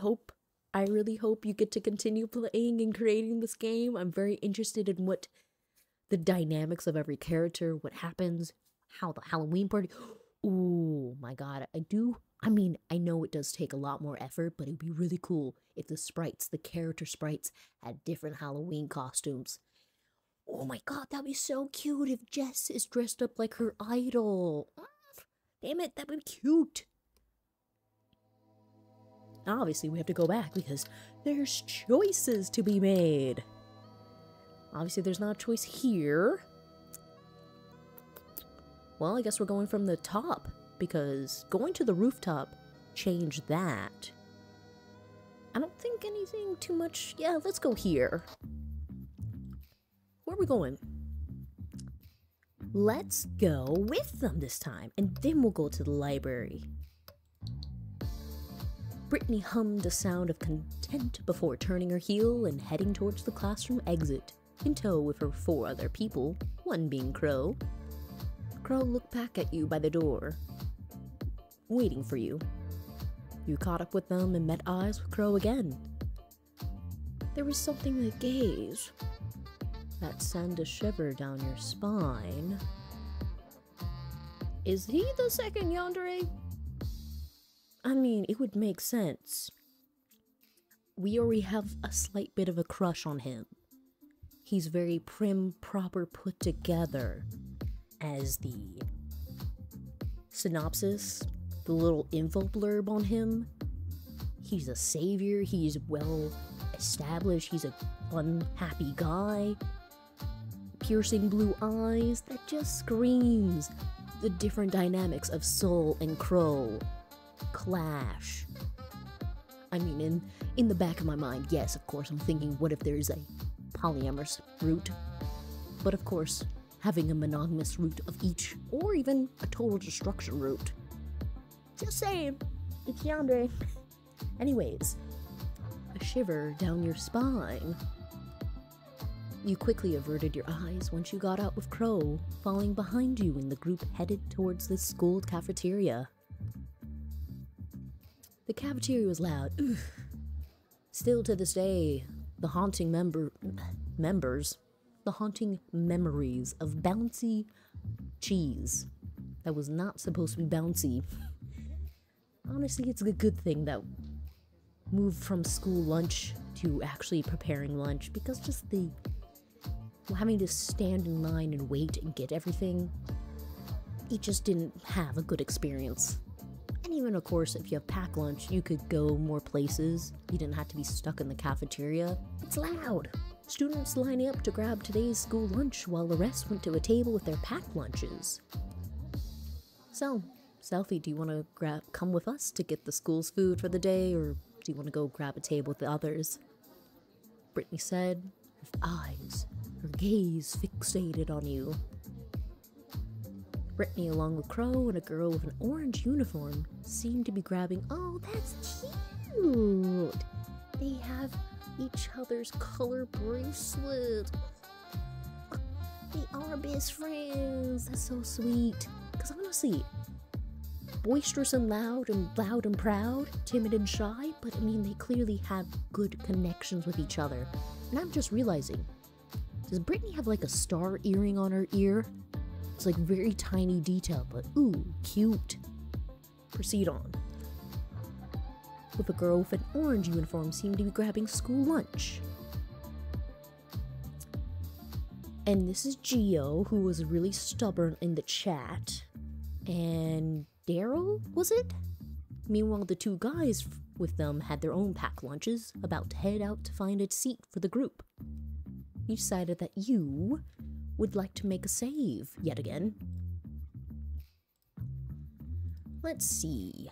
really hope you get to continue playing and creating this game. I'm very interested in what the dynamics of every character, what happens, how the Halloween party. Oh my god, I know it does take a lot more effort, but it'd be really cool if the character sprites, had different Halloween costumes. Oh my god, that'd be so cute if Jess is dressed up like her idol. Damn it, that would be cute. Obviously, we have to go back because there's choices to be made. Obviously, there's not a choice here. Well, I guess we're going from the top, because going to the rooftop changed that. I don't think anything too much... Yeah, let's go here. Where are we going? Let's go with them this time, and then we'll go to the library. Brittany hummed a sound of content before turning her heel and heading towards the classroom exit, in tow with her 4 other people, one being Crow. Crow looked back at you by the door, waiting for you. You caught up with them and met eyes with Crow again. There was something in the gaze that sent a shiver down your spine. Is he the second yandere? I mean, it would make sense. We already have a slight bit of a crush on him. He's very prim, proper, put together. As the synopsis, the little info blurb on him, he's a savior, he's well established, he's a fun, happy guy. Piercing blue eyes, that just screams the different dynamics of Soul and Crow clash. I mean, in the back of my mind, yes, of course, I'm thinking, what if there's a polyamorous root? But of course, having a monogamous root of each, or even a total destruction root. Just saying, it's yandere. Anyways, a shiver down your spine. You quickly averted your eyes once you got out with Crow, falling behind you when the group headed towards the school cafeteria. The cafeteria was loud. Still to this day, the haunting memories of bouncy cheese that was not supposed to be bouncy. Honestly, it's a good thing that moved from school lunch to actually preparing lunch, because just the having to stand in line and wait and get everything, it just didn't have a good experience. And even, of course, if you have packed lunch, you could go more places. You didn't have to be stuck in the cafeteria. It's loud. Students lining up to grab today's school lunch while the rest went to a table with their packed lunches. So, Selfie, do you want to come with us to get the school's food for the day, or do you want to go grab a table with the others? Brittany said, her gaze fixated on you. Brittany, along with Crow and a girl with an orange uniform, seemed to be grabbing. Oh, that's cute! They have each other's color bracelet. They are best friends. That's so sweet. Because honestly, boisterous and loud and proud, timid and shy, but I mean, they clearly have good connections with each other. And I'm just realizing, does Brittany have like a star earring on her ear? It's like very tiny detail, but ooh, cute. Proceed on. With a girl with an orange uniform seemed to be grabbing school lunch. And this is Gio, who was really stubborn in the chat. And Daryl, was it? Meanwhile, the two guys with them had their own packed lunches, about to head out to find a seat for the group. You decided that you would like to make a save yet again. Let's see.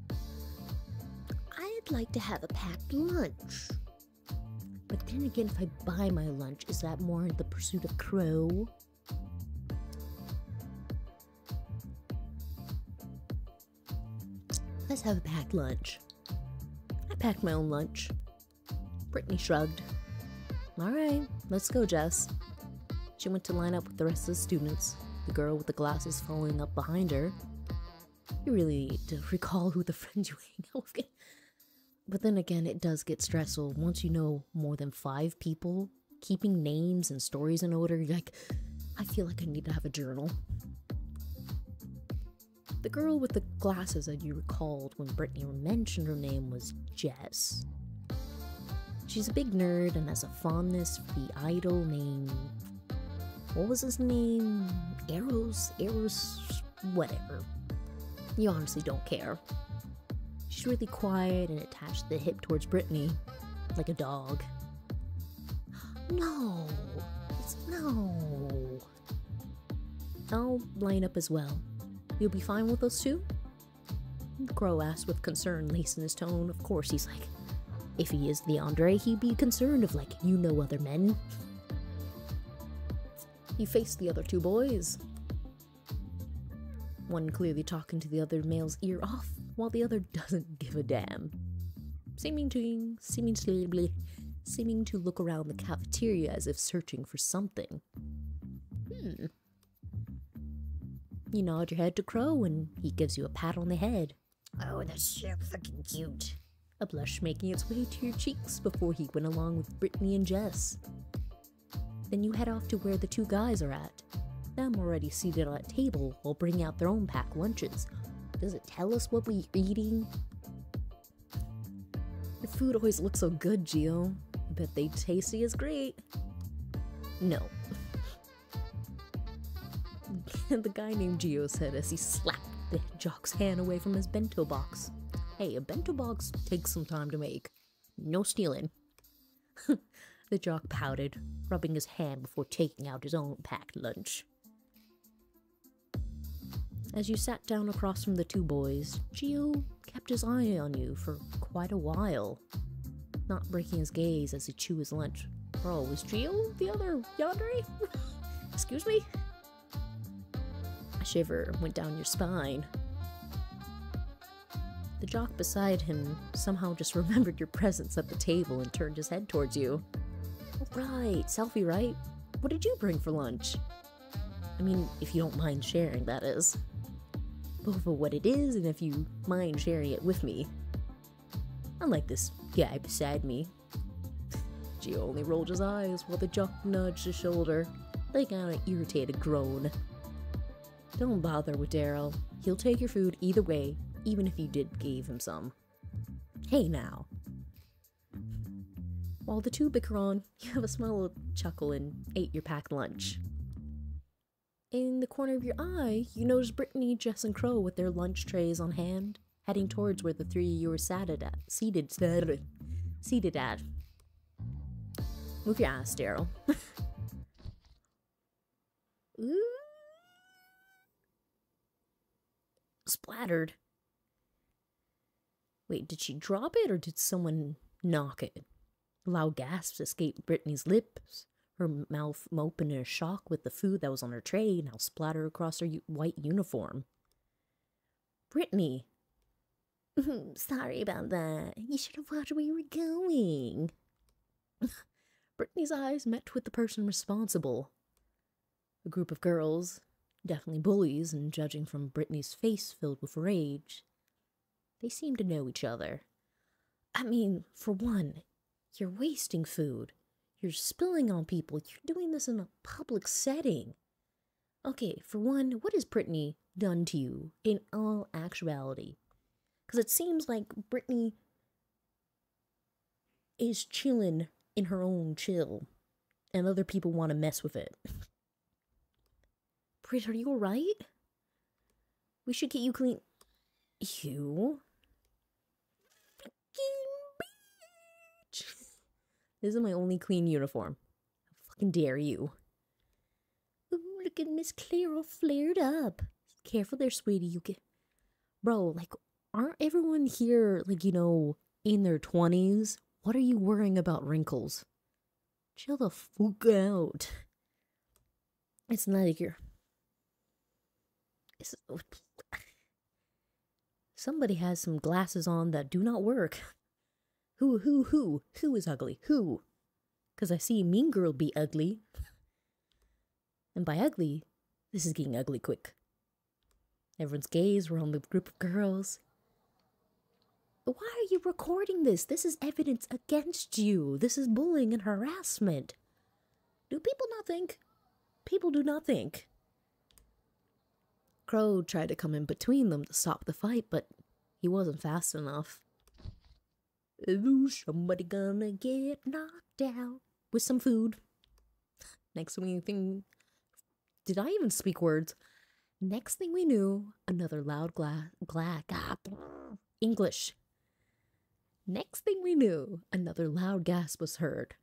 I'd like to have a packed lunch. But then again, if I buy my lunch, is that more in the pursuit of Crow? Let's have a packed lunch. I packed my own lunch. Brittany shrugged. Alright, let's go, Jess. She went to line up with the rest of the students, the girl with the glasses following up behind her. You really need to recall who the friends you hang out with. But then again, it does get stressful once you know more than 5 people. Keeping names and stories in order, you're like, I feel like I need to have a journal. The girl with the glasses that you recalled when Brittany mentioned her name was Jess. She's a big nerd and has a fondness for the idol named... What was his name? Eros, whatever. You honestly don't care. She's really quiet and attached to the hip towards Brittany, like a dog. No, no. I'll line up as well. You'll be fine with us too? Crow asked with concern laced in his tone. Of course, he's like, if he is the Andre, he'd be concerned of like, you know, other men. He faced the other 2 boys. One clearly talking to the other male's ear off, while the other doesn't give a damn. Seeming to look around the cafeteria as if searching for something. You nod your head to Crow and he gives you a pat on the head. Oh, that's so fucking cute. A blush making its way to your cheeks before he went along with Brittany and Jess. Then you head off to where the 2 guys are at. Them already seated at a table while bringing out their own packed lunches. Does it tell us what we're eating? Your food always looks so good, Gio. I bet they tasty as great. No. The guy named Gio said as he slapped the jock's hand away from his bento box. Hey, a bento box takes some time to make. No stealing. The jock pouted, rubbing his hand before taking out his own packed lunch. As you sat down across from the two boys, Gio kept his eye on you for quite a while, not breaking his gaze as he chewed his lunch. Bro, was Gio the other yandere? Excuse me? A shiver went down your spine. The jock beside him somehow just remembered your presence at the table and turned his head towards you. Oh, right, selfie, right? What did you bring for lunch? I mean, if you don't mind sharing, that is. Both for what it is and if you mind sharing it with me. Unlike this guy beside me. Gio only rolled his eyes while the jock nudged his shoulder, letting out an irritated groan. Don't bother with Daryl. He'll take your food either way, even if you did give him some. Hey now. While the two bicker on, you have a small little chuckle and ate your packed lunch. In the corner of your eye, you notice Brittany, Jess, and Crow with their lunch trays on hand, heading towards where the three of you were seated at. Move your ass, Daryl. Ooh. Splattered. Wait, did she drop it or did someone knock it? Loud gasps escaped Brittany's lips. Her mouth opened in a shock with the food that was on her tray now splattered across her white uniform. Brittany. Sorry about that. You should have watched where you were going. Brittany's eyes met with the person responsible. A group of girls, definitely bullies, and judging from Brittany's face filled with rage, they seemed to know each other. I mean, for one, you're wasting food. You're spilling on people. You're doing this in a public setting. Okay, for one, what has Brittany done to you in all actuality? Because it seems like Brittany is chilling in her own chill, and other people want to mess with it. Britt, are you alright? We should get you clean. You? Bitch. This is my only clean uniform. How fucking dare you? Ooh, look at Miss Claire all flared up. Careful there, sweetie. You get... Bro, like, aren't everyone here, like, you know, in their 20s? What are you worrying about wrinkles? Chill the fuck out. It's not like you're... Somebody has some glasses on that do not work. Who is ugly? Who? Because I see Mean Girl be ugly. And by ugly, this is getting ugly quick. Everyone's gaze were on the group of girls. Why are you recording this? This is evidence against you. This is bullying and harassment. Do people not think? People do not think. Crow tried to come in between them to stop the fight, but he wasn't fast enough. Ooh, somebody gonna get knocked out with some food. Next thing, did I even speak words? Next thing we knew, another loud English. Next thing we knew, another loud gasp was heard.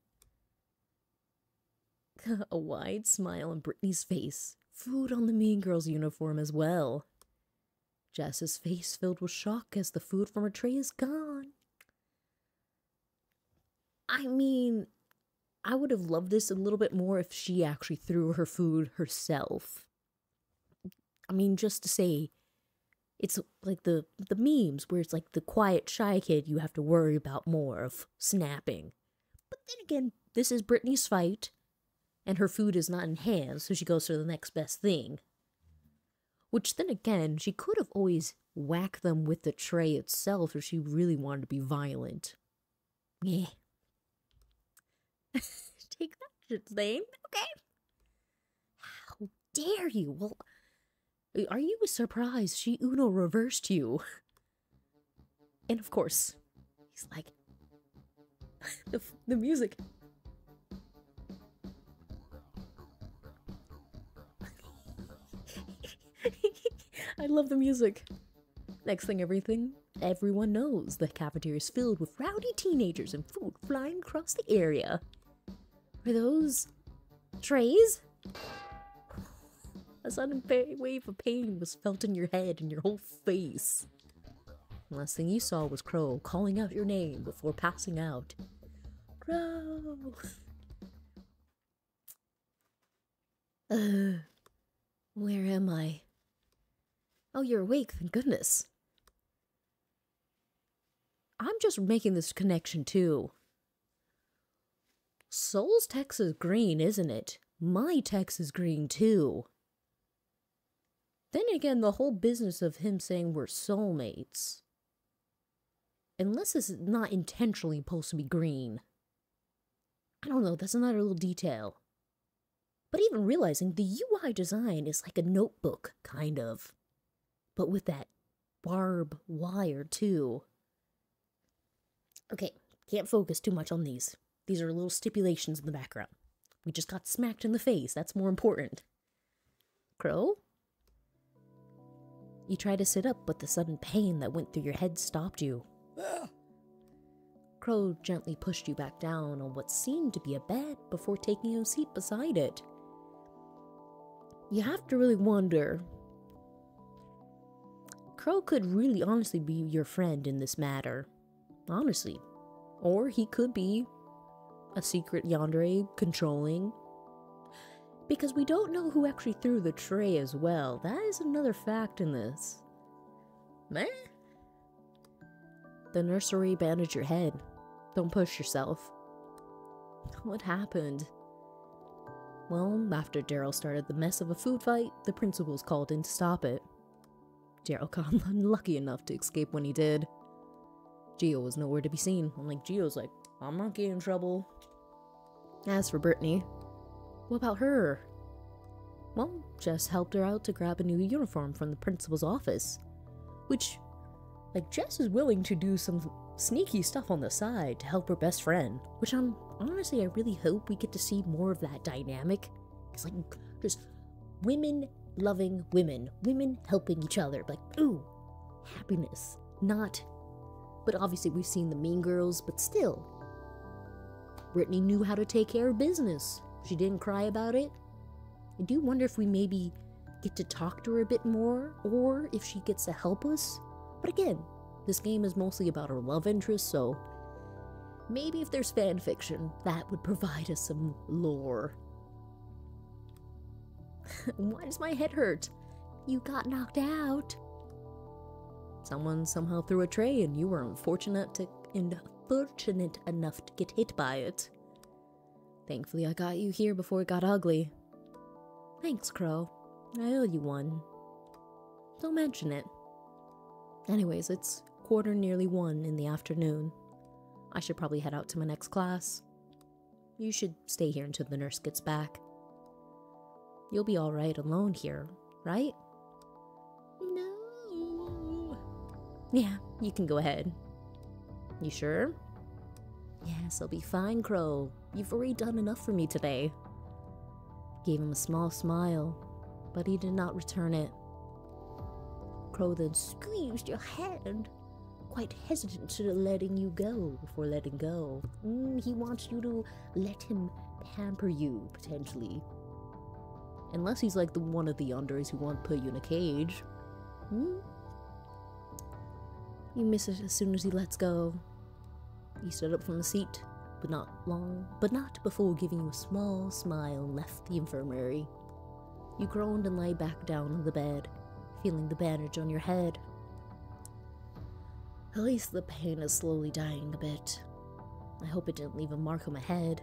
A wide smile on Brittany's face. Food on the Mean Girl's uniform as well. Jess's face filled with shock as the food from her tray is gone. I mean, I would have loved this a little bit more if she actually threw her food herself. I mean, just to say, it's like the memes where it's like the quiet, shy kid you have to worry about more of snapping. But then again, this is Brittany's fight, and her food is not in hand, so she goes for the next best thing. Which then again, she could have always whacked them with the tray itself if she really wanted to be violent. Yeah. Take that shit, Zane. Okay. How dare you? Well, are you surprised she Uno reversed you? And of course, he's like, the music. I love the music. Next thing everyone knows the cafeteria is filled with rowdy teenagers and food flying across the area. Are those trays? A sudden wave of pain was felt in your head and your whole face. The last thing you saw was Crow calling out your name before passing out. Crow! Where am I? Oh, you're awake, thank goodness. I'm just making this connection too. Soul's text is green, isn't it? My text is green too. Then again, the whole business of him saying we're soulmates. Unless it's not intentionally supposed to be green. I don't know, that's another little detail. But even realizing the UI design is like a notebook, kind of. But with that barb wire too. Okay, can't focus too much on these. These are little stipulations in the background. We just got smacked in the face, that's more important. Crow? You tried to sit up, but the sudden pain that went through your head stopped you. Crow gently pushed you back down on what seemed to be a bed before taking you a seat beside it. You have to really wonder. Crow could really honestly be your friend in this matter. Honestly. Or he could be a secret yandere controlling. Because we don't know who actually threw the tray as well. That is another fact in this. Meh? The nursery bandaged your head. Don't push yourself. What happened? Well, after Daryl started the mess of a food fight, the principals called in to stop it. Daryl got unlucky enough to escape when he did. Gio was nowhere to be seen. Gio's like, I'm not getting in trouble. As for Brittany, what about her? Well, Jess helped her out to grab a new uniform from the principal's office. Which, Jess is willing to do some sneaky stuff on the side to help her best friend. Which honestly, I really hope we get to see more of that dynamic. It's just women loving women. Women helping each other. Ooh, happiness. Not. But obviously we've seen the Mean Girls, but still. Brittany knew how to take care of business. She didn't cry about it. I do wonder if we maybe get to talk to her a bit more, or if she gets to help us. But again, this game is mostly about her love interest, so maybe if there's fan fiction, that would provide us some lore. Why does my head hurt? You got knocked out. Someone somehow threw a tray and you were unfortunate enough to get hit by it. Thankfully I got you here before it got ugly. Thanks, Crow. I owe you one. Don't mention it. Anyways, it's nearly 1 in the afternoon. I should probably head out to my next class. You should stay here until the nurse gets back. You'll be alright alone here, right? No. Yeah, you can go ahead. You sure? Yes, I'll be fine, Crow. You've already done enough for me today. Gave him a small smile, but he did not return it. Crow then squeezed your hand, quite hesitant to letting you go before letting go. He wants you to let him pamper you, potentially. Unless he's like one of the yanderes who want to put you in a cage. You miss it as soon as he lets go. He stood up from the seat, but not before giving you a small smile and left the infirmary. You groaned and lay back down on the bed, feeling the bandage on your head. At least the pain is slowly dying a bit. I hope it didn't leave a mark on my head.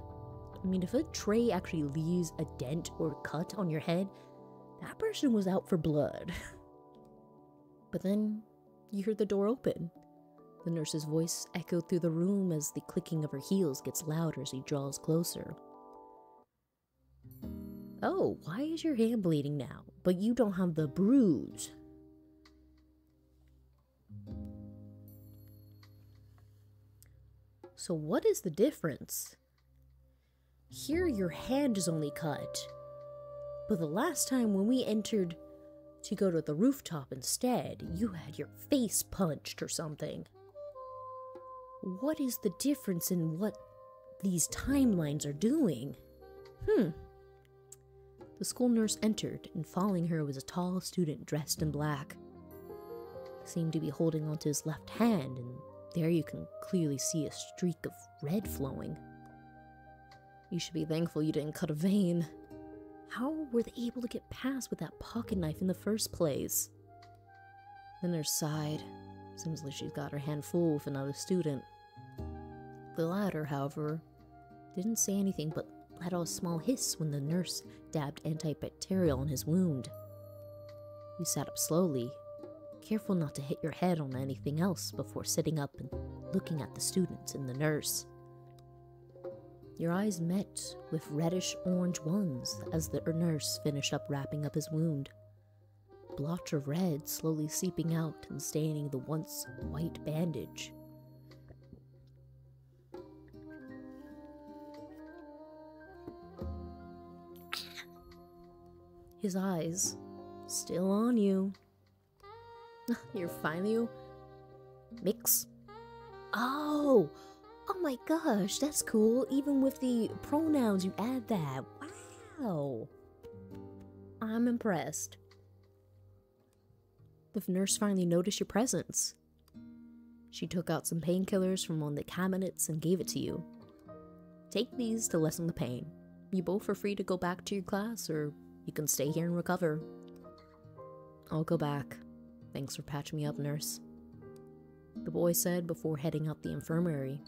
I mean, if a tray actually leaves a dent or cut on your head, that person was out for blood. But then, you heard the door open. The nurse's voice echoed through the room as the clicking of her heels gets louder as he draws closer. Oh, why is your hand bleeding now? But you don't have the bruise. So what is the difference? Here your hand is only cut. But the last time when we entered to go to the rooftop instead, you had your face punched or something. What is the difference in what these timelines are doing? The The school nurse entered, and following her was a tall student dressed in black. He seemed to be holding onto his left hand, and there you can clearly see a streak of red flowing. You should be thankful you didn't cut a vein. How were they able to get past with that pocket knife in the first place? The nurse sighed. Seems like she's got her hand full with another student. The latter, however, didn't say anything but let out a small hiss when the nurse dabbed antibacterial on his wound. You sat up slowly, careful not to hit your head on anything else before sitting up and looking at the student and the nurse. Your eyes met with reddish-orange ones as the nurse finished up wrapping up his wound. A blotch of red slowly seeping out and staining the once white bandage. His eyes still on you. You're finally mix. Oh my gosh, that's cool. Even with the pronouns, you add that. Wow. I'm impressed. The nurse finally noticed your presence. She took out some painkillers from one of the cabinets and gave it to you. Take these to lessen the pain. You both are free to go back to your class, or you can stay here and recover. I'll go back. Thanks for patching me up, nurse. The boy said before heading out the infirmary.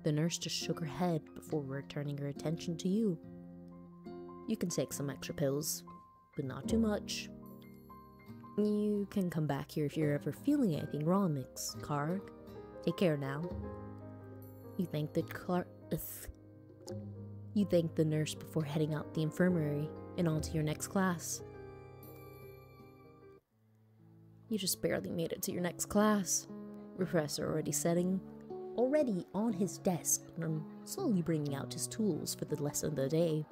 The nurse just shook her head before returning her attention to you. You can take some extra pills, but not too much. You can come back here if you're ever feeling anything wrong, Mix Karg. Take care now. You thanked the nurse before heading out the infirmary and on to your next class. You just barely made it to your next class. Professor already on his desk and slowly bringing out his tools for the lesson of the day.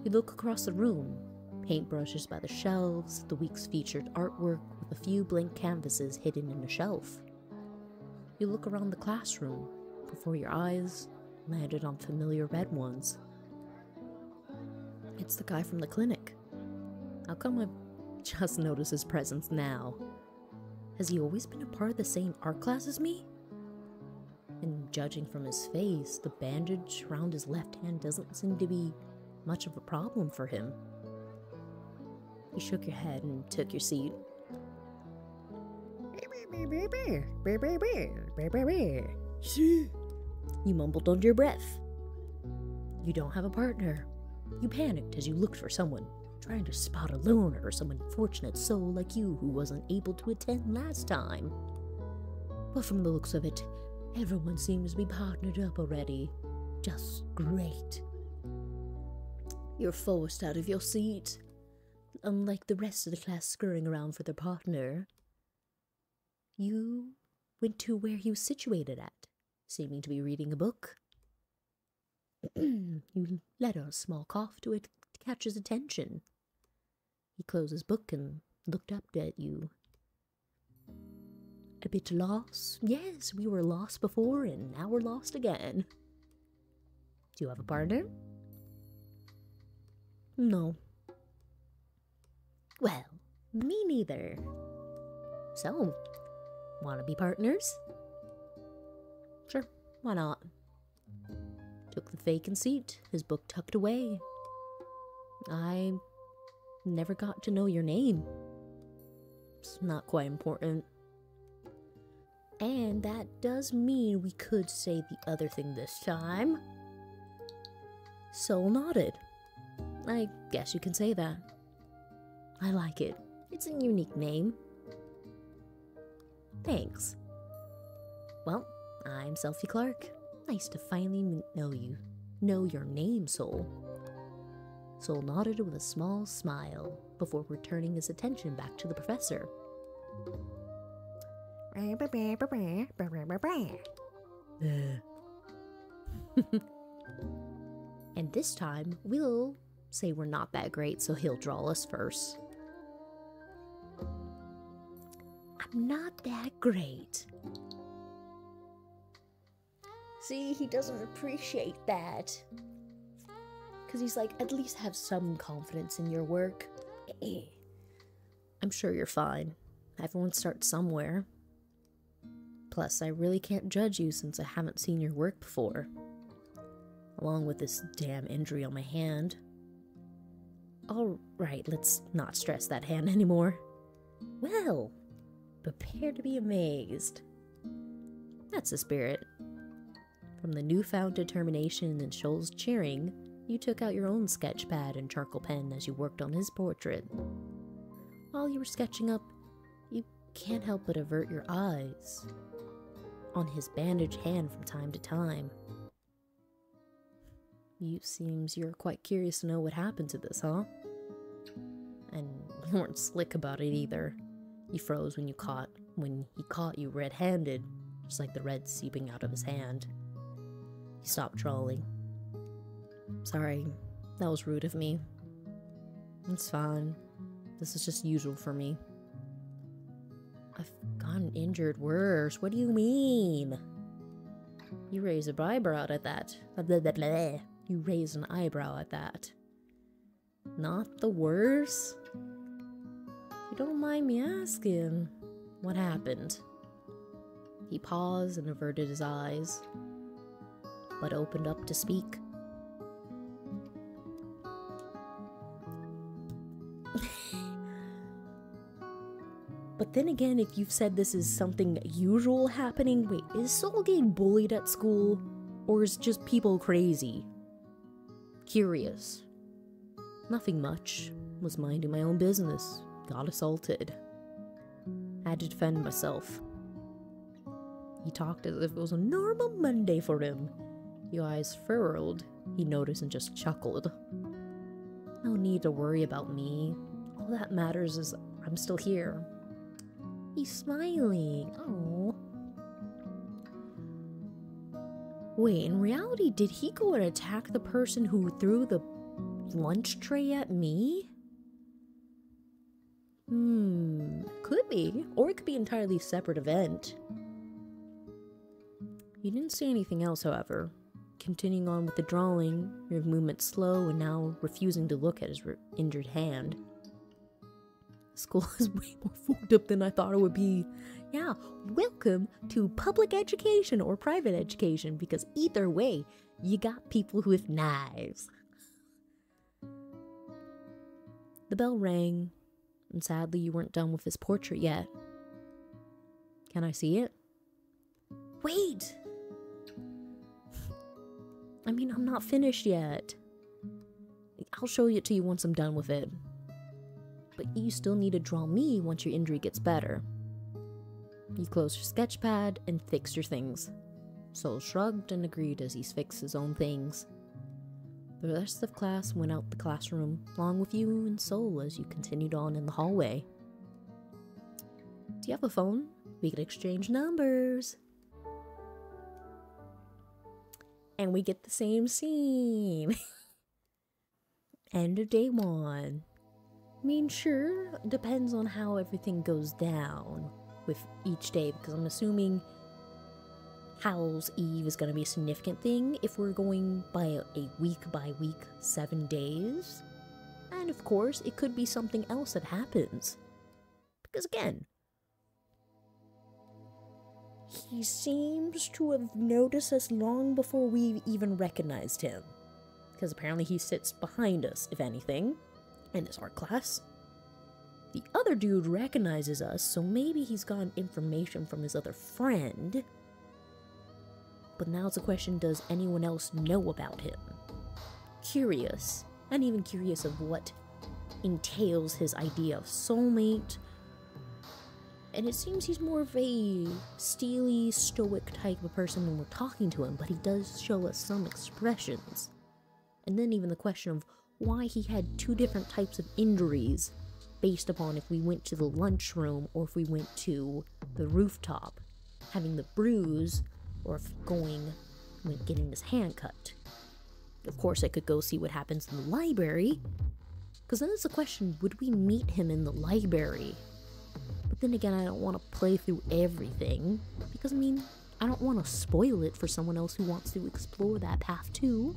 You look across the room, paintbrushes by the shelves, the week's featured artwork with a few blank canvases hidden in a shelf. You look around the classroom before your eyes landed on familiar red ones. It's the guy from the clinic. How come I've just noticed his presence now? Has he always been a part of the same art class as me? And judging from his face, the bandage around his left hand doesn't seem to be much of a problem for him. You shook your head and took your seat. You mumbled under your breath. You don't have a partner. You panicked as you looked for someone, trying to spot a loner or some unfortunate soul like you who wasn't able to attend last time. But from the looks of it, everyone seems to be partnered up already. Just great. You're forced out of your seat, unlike the rest of the class scurrying around for their partner. You went to where he was situated at, seeming to be reading a book. You let out a small cough to catch his attention. He closed his book and looked up at you. A bit lost? Yes, we were lost before and now we're lost again. Do you have a partner? No. Well, me neither. So, wanna be partners? Sure, why not? Took the vacant seat, his book tucked away. I never got to know your name. It's not quite important. And that does mean we could say the other thing this time. Soul nodded. I guess you can say that. I like it. It's a unique name. Thanks. Well, I'm Selphie Clark. Nice to finally know you. Know your name, Soul. Soul nodded with a small smile before returning his attention back to the professor. And this time, we'll say we're not that great, so he'll draw us first. I'm not that great. See, he doesn't appreciate that. Because he's like, at least have some confidence in your work. I'm sure you're fine. Everyone starts somewhere. Plus, I really can't judge you since I haven't seen your work before. Along with this damn injury on my hand. Alright, let's not stress that hand anymore. Well, prepare to be amazed. That's the spirit. From the newfound determination and Shoal's cheering, you took out your own sketch pad and charcoal pen as you worked on his portrait. While you were sketching up, you can't help but avert your eyes on his bandaged hand from time to time. Seems you're quite curious to know what happened to this, huh? And you weren't slick about it either. You froze when he caught you red-handed, just like the red seeping out of his hand. He stopped drawing. Sorry, that was rude of me. It's fine. This is just usual for me. I've gotten injured worse. What do you mean? You raise an eyebrow at that. Blah, blah, blah. You raise an eyebrow at that. Not the worst? You don't mind me asking, what happened? He paused and averted his eyes, but opened up to speak. But then again, if you've said this is something usual happening, wait, is Soul getting bullied at school? Or is just people crazy? Curious. Nothing much. Was minding my own business. Got assaulted. Had to defend myself. He talked as if it was a normal Monday for him. Your eyes furrowed. He noticed and just chuckled. No need to worry about me. All that matters is I'm still here. He's smiling. Oh. Wait, in reality, did he go and attack the person who threw the lunch tray at me? Could be. Or it could be an entirely separate event. You didn't say anything else, however. Continuing on with the drawing, your movement slow and now refusing to look at his injured hand. School is way more fucked up than I thought it would be. Yeah, welcome to public education or private education, because either way, you got people with knives. The bell rang, and sadly you weren't done with his portrait yet. Can I see it? Wait! I mean, I'm not finished yet. I'll show it to you once I'm done with it. But you still need to draw me once your injury gets better. You closed your sketch pad and fixed your things. Soul shrugged and agreed as he fixed his own things. The rest of class went out the classroom, along with you and Soul as you continued on in the hallway. Do you have a phone? We could exchange numbers. And we get the same scene. End of day 1. I mean, sure, depends on how everything goes down with each day, because I'm assuming Howl's Eve is going to be a significant thing if we're going by a week 7 days. And of course, it could be something else that happens. Because again, he seems to have noticed us long before we even recognized him. Because apparently he sits behind us, if anything. In this art class. The other dude recognizes us, so maybe he's gotten information from his other friend. But now it's a question, does anyone else know about him? Curious, and even curious of what entails his idea of soulmate. And it seems he's more of a steely, stoic type of person when we're talking to him, but he does show us some expressions. And then even the question of why he had 2 different types of injuries based upon if we went to the lunchroom or if we went to the rooftop, having the bruise, or if getting his hand cut. Of course, I could go see what happens in the library, because then it's the question, would we meet him in the library? But then again, I don't want to play through everything, because I mean, I don't want to spoil it for someone else who wants to explore that path too.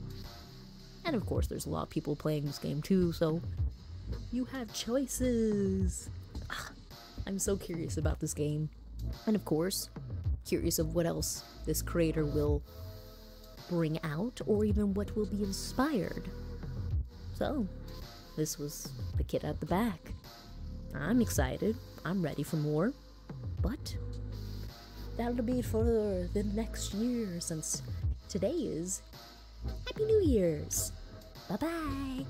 And of course, there's a lot of people playing this game too, so you have choices. I'm so curious about this game. And of course, curious of what else this creator will bring out, or even what will be inspired. So, this was the kid at the back. I'm excited. I'm ready for more. But that'll be for the next year, since today is Happy New Year's. Bye-bye.